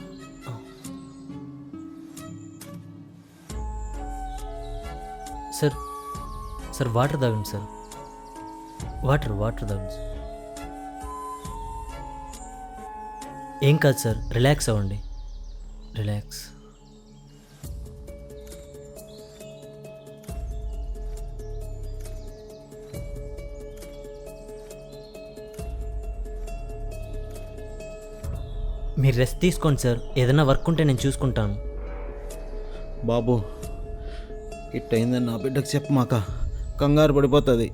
Sir sir water తాగండి సార్. వాటర్ తాగండి సార్. ఏం కాదు సార్, రిలాక్స్ అవ్వండి. రిలాక్స్. మీరు రెస్ట్ తీసుకోండి సార్. ఏదైనా వర్క్ ఉంటే నేను చూసుకుంటాను. బాబు, ఇట్టయిందని నా బిడ్డకు చెప్పమాక, కంగారు పడిపోతుంది.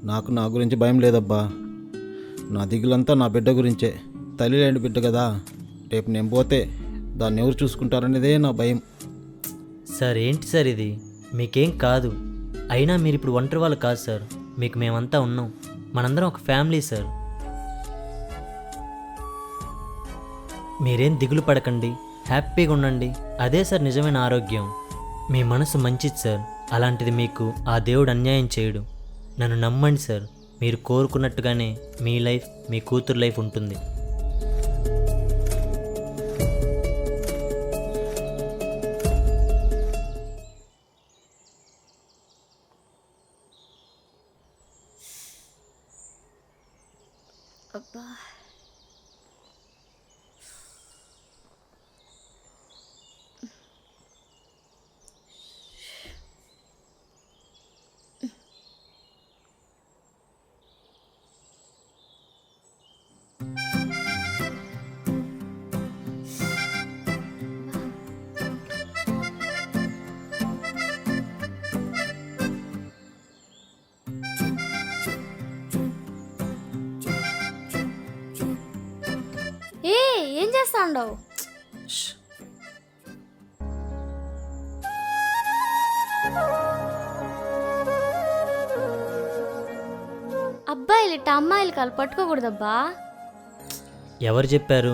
నాకు నా గురించి భయం లేదబ్బా. నా దిగులంతా నా బిడ్డ గురించే. తల్లి లేని బిడ్డ కదా, రేపు నేను పోతే దాన్ని ఎవరు చూసుకుంటారనేదే నా భయం. సార్ ఏంటి సార్ ఇది? మీకేం కాదు. అయినా మీరు ఇప్పుడు ఒంటరి వాళ్ళు కాదు సార్. మీకు మేమంతా ఉన్నాం. మనందరం ఒక ఫ్యామిలీ సార్. మీరేం దిగులు పడకండి, హ్యాపీగా ఉండండి. అదే సార్ నిజమైన ఆరోగ్యం. మీ మనసు మంచిది సార్. అలాంటిది మీకు ఆ దేవుడు అన్యాయం చేయడు. నన్ను నమ్మండి సార్. మీరు కోరుకున్నట్టుగానే మీ లైఫ్, మీ కూతురు లైఫ్ ఉంటుంది. అబ్బా, ఏం చేస్తా ఉండవు? ష్. అబ్బాయిలు ఇట్ట అమ్మాయిలు కాలు పట్టుకోకూడదబ్బా. ఎవరు చెప్పారు?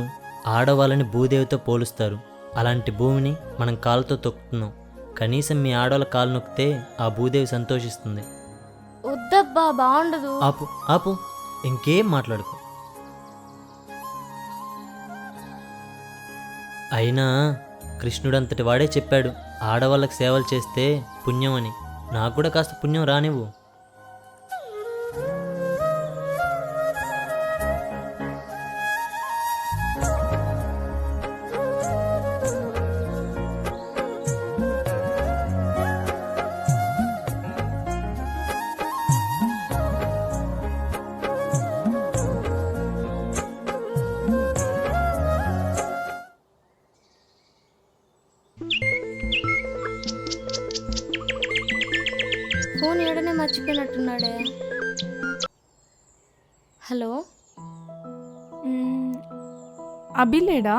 ఆడవాళ్ళని భూదేవితో పోలుస్తారు. అలాంటి భూమిని మనం కాలుతో తొక్కుతున్నాం. కనీసం మీ ఆడవాళ్ళ కాలు నొక్కితే ఆ భూదేవి సంతోషిస్తుంది. వద్దబ్బా, బాగుండదు. ఆపు ఆపు, ఇంకేం మాట్లాడుకో. అయినా కృష్ణుడంతటి వాడే చెప్పాడు, ఆడవాళ్ళకి సేవలు చేస్తే పుణ్యం అని. నాకు కూడా కాస్త పుణ్యం రానివ్వు. ఫోన్ ఏడనే మర్చిపోయినట్టున్నాడే. హలో, అభిలేడా?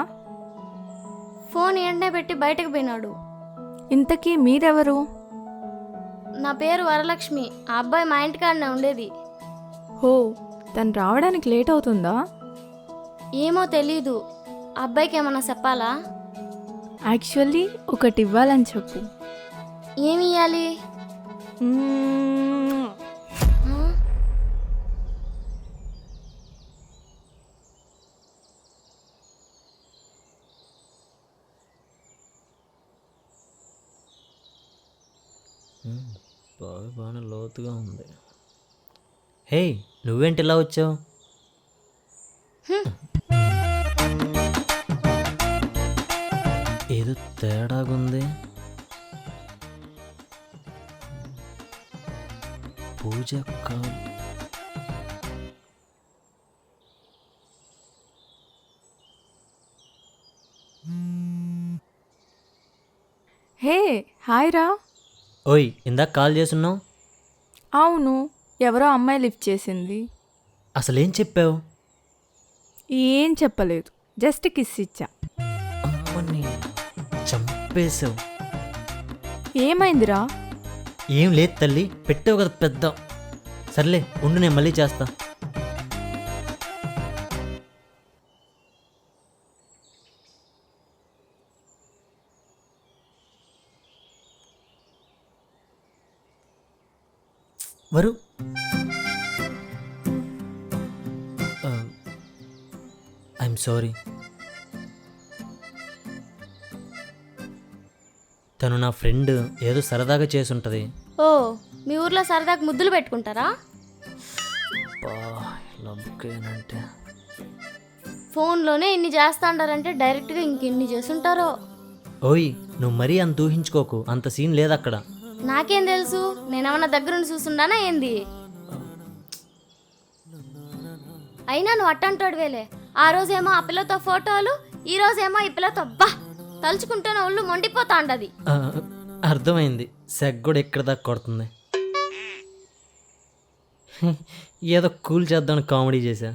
ఫోన్ ఏడనే పెట్టి బయటకు పోయినాడు. ఇంతకీ మీరెవరు? నా పేరు వరలక్ష్మి. ఆ అబ్బాయి మా ఇంటికాడనే ఉండేది. హో, తను రావడానికి లేట్ అవుతుందా? ఏమో తెలీదు. ఆ అబ్బాయికి ఏమన్నా చెప్పాలా? యాక్చువల్లీ ఒకటి ఇవ్వాలని చెప్పు. ఏమి ఇవ్వాలి? మ్మ్. బావి బాగా లోతుగా ఉంది. హే, నువ్వేంటి ఇలా వచ్చావు? ఏదో తేడాగుంది. పూజ కాదు. హే, హాయ్ రా. ఓయ్, ఇందాక కాల్ చేసున్నావు. అవును, ఎవరో అమ్మాయి లిఫ్ట్ చేసింది. అసలేం చెప్పావు? ఏం చెప్పలేదు, జస్ట్ కిస్ ఇచ్చా. అమ్మని చంపేశావు. ఏమైందిరా? ఏం లేదు తల్లి, పెట్టావు కదా పెద్ద. సర్లే ఉండు, నేను మళ్ళీ చేస్తా. వరు, ఐఎమ్ సారీ. తను నా ఫ్రెండ్, ఏదో సరదాగా చేసుంటుంది. ఓ, మీ ఊర్లో సరదాకు ముద్దులు పెట్టుకుంటారా? అంటే ఫోన్లోనే ఇన్ని చేస్తాండారంటే డైరెక్ట్గా ఇంకెన్ని చేసుంటారో. ఓయ్, నువ్వు మరీ అంత ఊహించుకోకు, అంత సీన్ లేదు అక్కడ. నాకేం తెలుసు? నేనేమన్నా దగ్గరుండి చూసుండానా ఏంది? అయినా నువ్వు అట్టంటాడు వేలే. ఆ రోజేమో ఆ పిల్లతో ఫోటోలు, ఈ రోజేమో ఈ పిల్లతో. బా, తలుచుకుంటేనే ఒళ్ళు మొండిపోతా ఉండది. అర్థమైంది, సెగ్గొడు ఎక్కడ దాకా కొడుతుంది. ఏదో కూల్ చేద్దామని కామెడీ చేశా.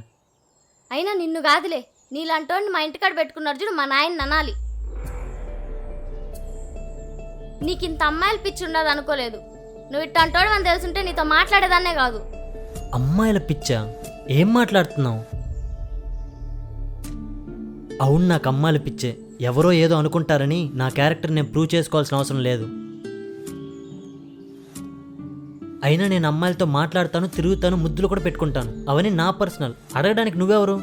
అయినా నిన్ను కాదులే, నీలాంటోడిని మా ఇంటికాడ పెట్టుకున్నారు చూడు, మా నాయన్ని అనాలి. నీకింత అమ్మాయిలు పిచ్చి ఉండదు అనుకోలేదు. నువ్వు ఇట్టంటోడు అని తెలుసుంటే నీతో మాట్లాడేదాన్నే కాదు. అమ్మాయిల పిచ్చా? ఏం మాట్లాడుతున్నావు? అవును, నాకు అమ్మాయిల పిచ్చే. ఎవరో ఏదో అనుకుంటారని నా క్యారెక్టర్ నేను ప్రూవ్ చేసుకోవాల్సిన అవసరం లేదు. అయినా నేను అమ్మాయిలతో మాట్లాడతాను, తిరుగుతాను, ముద్దులు కూడా పెట్టుకుంటాను. అవన్నీ నా పర్సనల్. అడగడానికి నువ్వెవరు?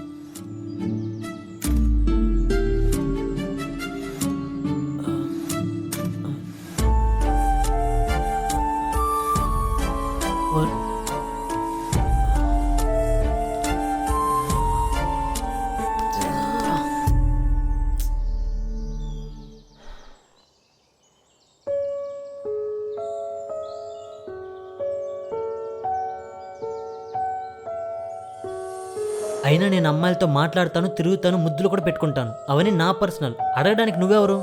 అయినా నేను అమ్మాయిలతో మాట్లాడతాను, తిరుగుతాను, ముద్దులు కూడా పెట్టుకుంటాను. అవన్నీ నా పర్సనల్. అడగడానికి నువ్వెవరు?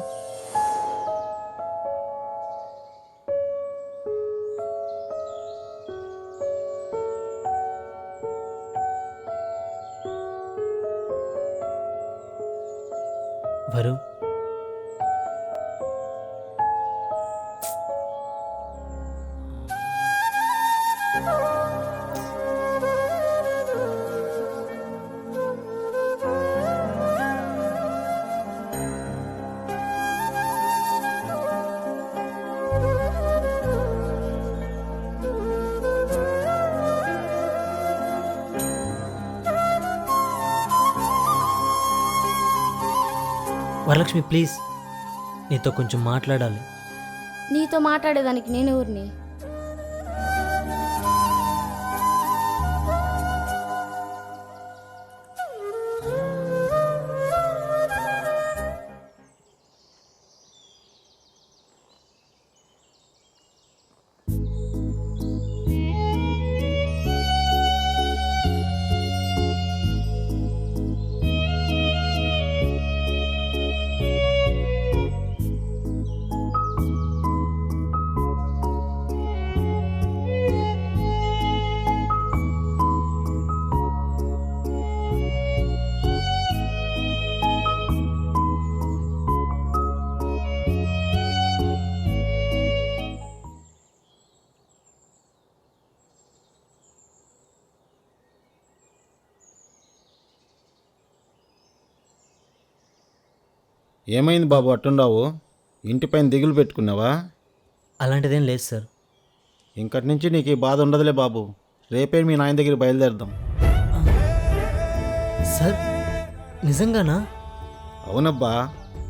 వరు, వరలక్ష్మి ప్లీజ్, నీతో కొంచెం మాట్లాడాలి. నీతో మాట్లాడేదానికి నేను ఊరిని. ఏమైంది బాబు అట్టుండావు? ఇంటిపైన దిగులు పెట్టుకున్నావా? అలాంటిదేం లేదు సార్. ఇంకటి నుంచి నీకు ఈ బాధ ఉండదులే బాబు. రేపే మీ నాయన దగ్గర బయలుదేరదాం. సార్ నిజంగానా? అవునబ్బా,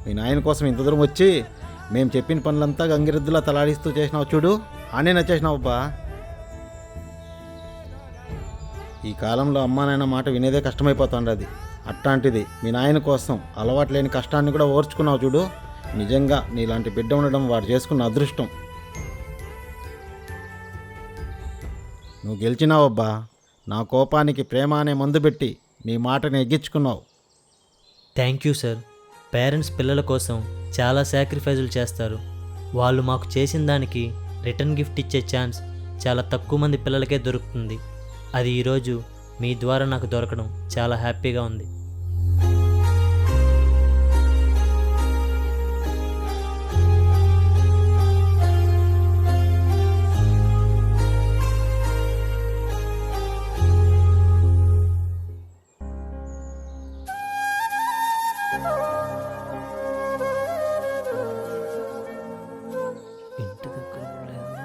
మీ నాయన కోసం ఇంత దూరం వచ్చి మేము చెప్పిన పనులంతా గంగిరెద్దులా తలాడిస్తూ చేసినావు చూడు, ఆనే నచ్చేసినావబ్బా. ఈ కాలంలో అమ్మా నాయన మాట వినేదే కష్టమైపోతుండది. అట్లాంటిది మీ నాయన కోసం అలవాటు లేని కష్టాన్ని కూడా ఓర్చుకున్నావు చూడు. నిజంగా నీలాంటి బిడ్డ ఉండడం వాడు చేసుకున్న అదృష్టం. నువ్వు గెలిచినావబ్బా. నా కోపానికి ప్రేమ అనే మందు పెట్టి నీ మాటని ఎగ్గించుకున్నావు. Thank you sir. పేరెంట్స్ పిల్లల కోసం చాలా సాక్రిఫైజులు చేస్తారు. వాళ్ళు మాకు చేసిన దానికి రిటర్న్ గిఫ్ట్ ఇచ్చే ఛాన్స్ చాలా తక్కువ మంది పిల్లలకే దొరుకుతుంది. అది ఈరోజు మీ ద్వారా నాకు దొరకడం చాలా హ్యాపీగా ఉంది. ఇంటి దగ్గర లేదు,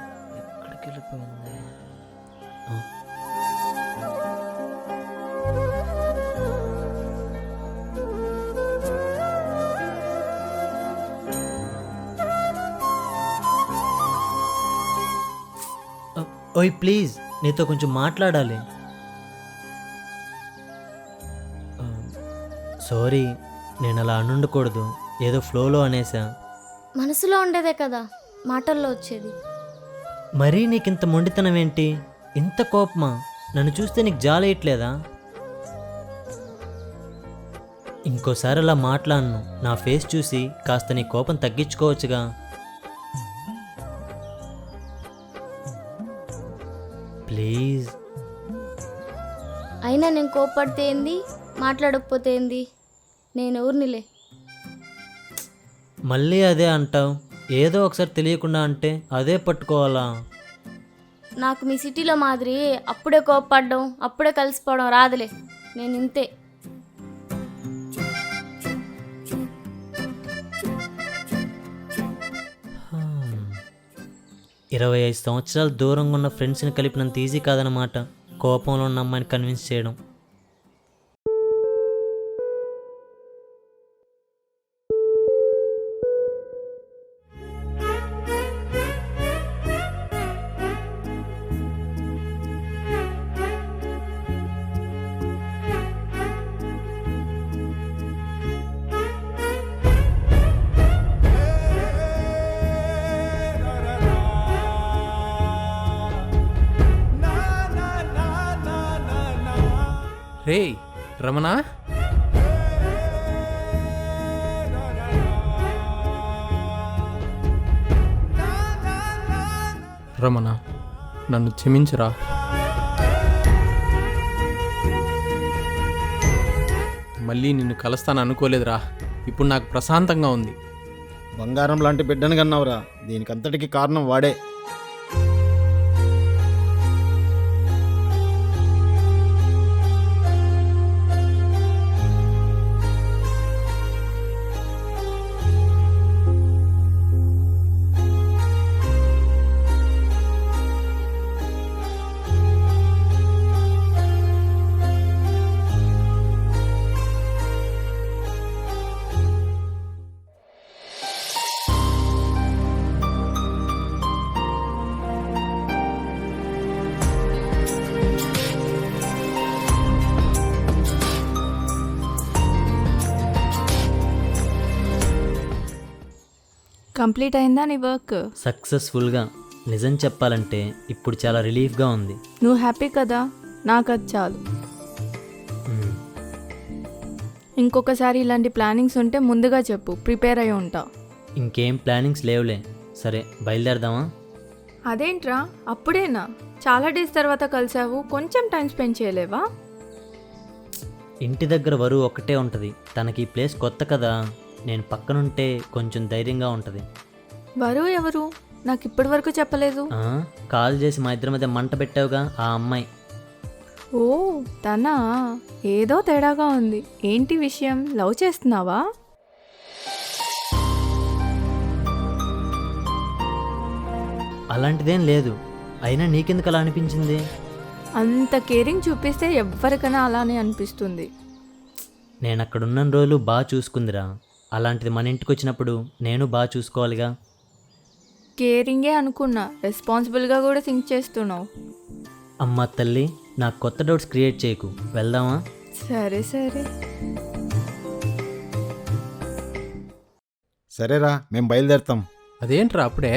ఎక్కడికి వెళ్ళిపోయింది? ఓయ్ ప్లీజ్, నీతో కొంచెం మాట్లాడాలి. సారీ, నేను అలా అనుండకూడదు, ఏదో ఫ్లోలో అనేసా. మనసులో ఉండేదే కదా మాటల్లో వచ్చేది. మరీ నీకింత మొండితనం ఏంటి? ఇంత కోపమా? నన్ను చూస్తే నీకు జాలేయట్లేదా? ఇంకోసారి అలా మాట్లాడను. నా ఫేస్ చూసి కాస్త నీ కోపం తగ్గించుకోవచ్చుగా. ప్లీజ్. అయినా నేను కోప్పడితే ఏంది, మాట్లాడకపోతే ఏంది? నేను ఎవరినిలే. మళ్ళీ అదే అంటావు. ఏదో ఒకసారి తెలియకుండా అంటే అదే పట్టుకోవాలా? నాకు మీ సిటీలో మాదిరి అప్పుడే కోప్పడడం అప్పుడే కలిసిపోవడం రాదులే. నేను ఇంతే. హ్మ్. 25 సంవత్సరాలు దూరంగా ఉన్న ఫ్రెండ్స్ని కలిపినంత ఈజీ కాదనమాట కోపంలో ఉన్న అమ్మాయిని కన్విన్స్ చేయడం. రే రమణ, రమణ నన్ను క్షమించరా. మళ్ళీ నిన్ను కలుస్తాను అనుకోలేదురా. ఇప్పుడు నాకు ప్రశాంతంగా ఉంది. బంగారం లాంటి బిడ్డను కన్నావురా. దీనికంతటికి కారణం వాడే. కంప్లీట్ అయిందా నీ వర్క్? సక్సెస్ఫుల్గా. నిజం చెప్పాలంటే ఇప్పుడు చాలా రిలీఫ్గా ఉంది. నువ్వు హ్యాపీ కదా? నాకు అది చాలు. మ్మ్. ఇంకొకసారి ఇలాంటి ప్లానింగ్స్ ఉంటే ముందుగా చెప్పు, ప్రిపేర్ అయి ఉంటా. ఇంకేం ప్లానింగ్స్ లేవులే. సరే బయలుదేరదామా? అదేంట్రా అప్పుడేనా? చాలా డేస్ తర్వాత కలిసావు, కొంచెం టైం స్పెండ్ చేయలేవా? ఇంటి దగ్గర వరువు ఒక్కటే ఉంటుంది. తనకి ఈ ప్లేస్ కొత్త కదా, నేను పక్కనుంటే కొంచెం ధైర్యంగా ఉంటుంది. వరువు ఎవరు? నాకు ఇప్పటి వరకు చెప్పలేదు. కాల్ చేసి మా ఇద్దరి మధ్య మంట పెట్టావుగా, ఆ అమ్మాయి. ఓ తనా? ఏదో తేడాగా ఉంది. ఏంటి విషయం? లవ్ చేస్తున్నావా? అలాంటిదేం లేదు. అయినా నీకెందుకు అలా అనిపించింది? అంత కేరింగ్ చూపిస్తే ఎవ్వరికైనా అలానే అనిపిస్తుంది. నేను అక్కడ ఉన్న రోజులు బాగా చూసుకుందిరా. అలాంటిది మన ఇంటికి వచ్చినప్పుడు నేను బాగా చూసుకోవాలిగా. కేరింగే అనుకున్నా, రెస్పాన్సిబుల్గా కూడా థింక్ చేస్తున్నావు. అమ్మ తల్లి, నాకు కొత్త డౌట్స్ క్రియేట్ చేయకు. వెళ్దామా? సరే సరే. సరేరా, మేము బయలుదేరుతాం. అదేంట్రా అప్పుడే?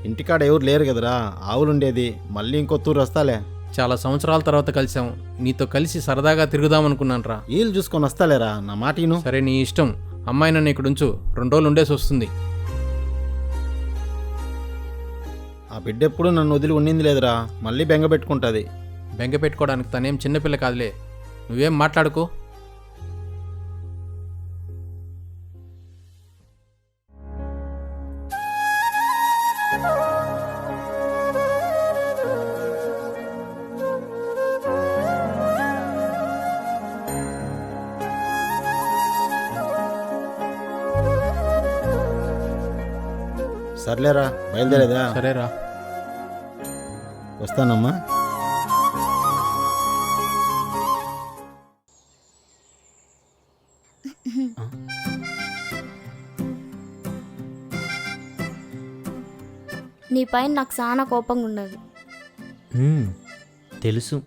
ఇంటికాడ ఎవరు లేరు కదరా, ఆవులుండేది. మళ్ళీ ఇంకో తూరు వస్తాలే. చాలా సంవత్సరాల తర్వాత కలిసాం. నీతో కలిసి సరదాగా తిరుగుదామనుకున్నాను రా. వీలు చూసుకొని వస్తాలేరా, నా మాట విను. సరే నీ ఇష్టం. అమ్మాయి నన్ను ఇక్కడ ఉంచు, 2 రోజులు ఉండేసి వస్తుంది. ఆ బిడ్డ ఎప్పుడు నన్ను వదిలి ఉండింది లేదురా, మళ్ళీ బెంగ పెట్టుకుంటుంది. బెంగ పెట్టుకోవడానికి తనేం చిన్నపిల్ల కాదులే. నువ్వేం మాట్లాడుకో. సర్లేరా, బయలుదేరేదా? సరేరా. వస్తానమ్మా. నీ పైన నాకు చాలా కోపంగా ఉండదు, తెలుసు.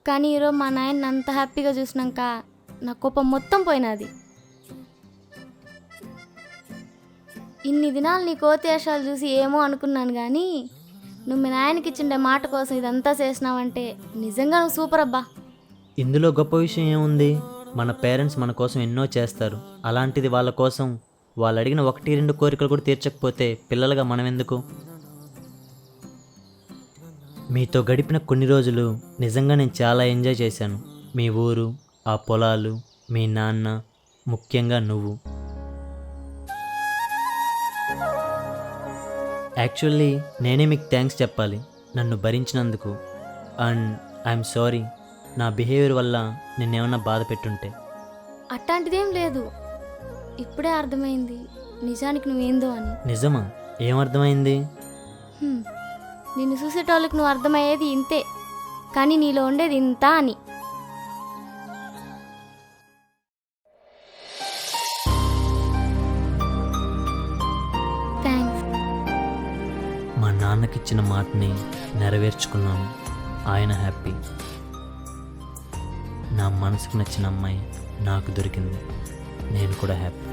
కానీ ఈరోజు మా నాయన అంత హ్యాపీగా చూసినాక నా కోపం మొత్తం పోయినది. ఇన్ని దినాలు నీ కోతేషాలు చూసి ఏమో అనుకున్నాను, కానీ నువ్వు మీ నాయనకి ఇచ్చిండే మాట కోసం ఇదంతా చేసినావంటే నిజంగా నువ్వు సూపర్ అబ్బా. ఇందులో గొప్ప విషయం ఏముంది? మన పేరెంట్స్ మన కోసం ఎన్నో చేస్తారు. అలాంటిది వాళ్ళ కోసం వాళ్ళు అడిగిన 1-2 కోరికలు కూడా తీర్చకపోతే పిల్లలుగా మనం ఎందుకు? మీతో గడిపిన కొన్ని రోజులు నిజంగా నేను చాలా ఎంజాయ్ చేశాను. మీ ఊరు, ఆ పొలాలు, మీ నాన్న, ముఖ్యంగా నువ్వు. యాక్చువల్లీ నేనే మీకు థ్యాంక్స్ చెప్పాలి నన్ను భరించినందుకు. అండ్ ఐఎమ్ సారీ, నా బిహేవియర్ వల్ల నిన్నేమన్నా బాధ పెట్టుంటే. అట్లాంటిదేం లేదు, ఇప్పుడే అర్థమైంది నిజానికి నువ్వేందో అని. నిజమా? ఏమర్థమైంది? నిన్ను చూసేటోళ్ళకి నువ్వు అర్థమయ్యేది ఇంతే, కానీ నీలో ఉండేది ఇంత అని. థ్యాంక్స్. మా నాన్నకిచ్చిన మాటని నెరవేర్చుకున్నాను. ఆయన హ్యాపీ. నా మనసుకు నచ్చిన అమ్మాయి నాకు దొరికింది. నేను కూడా హ్యాపీ.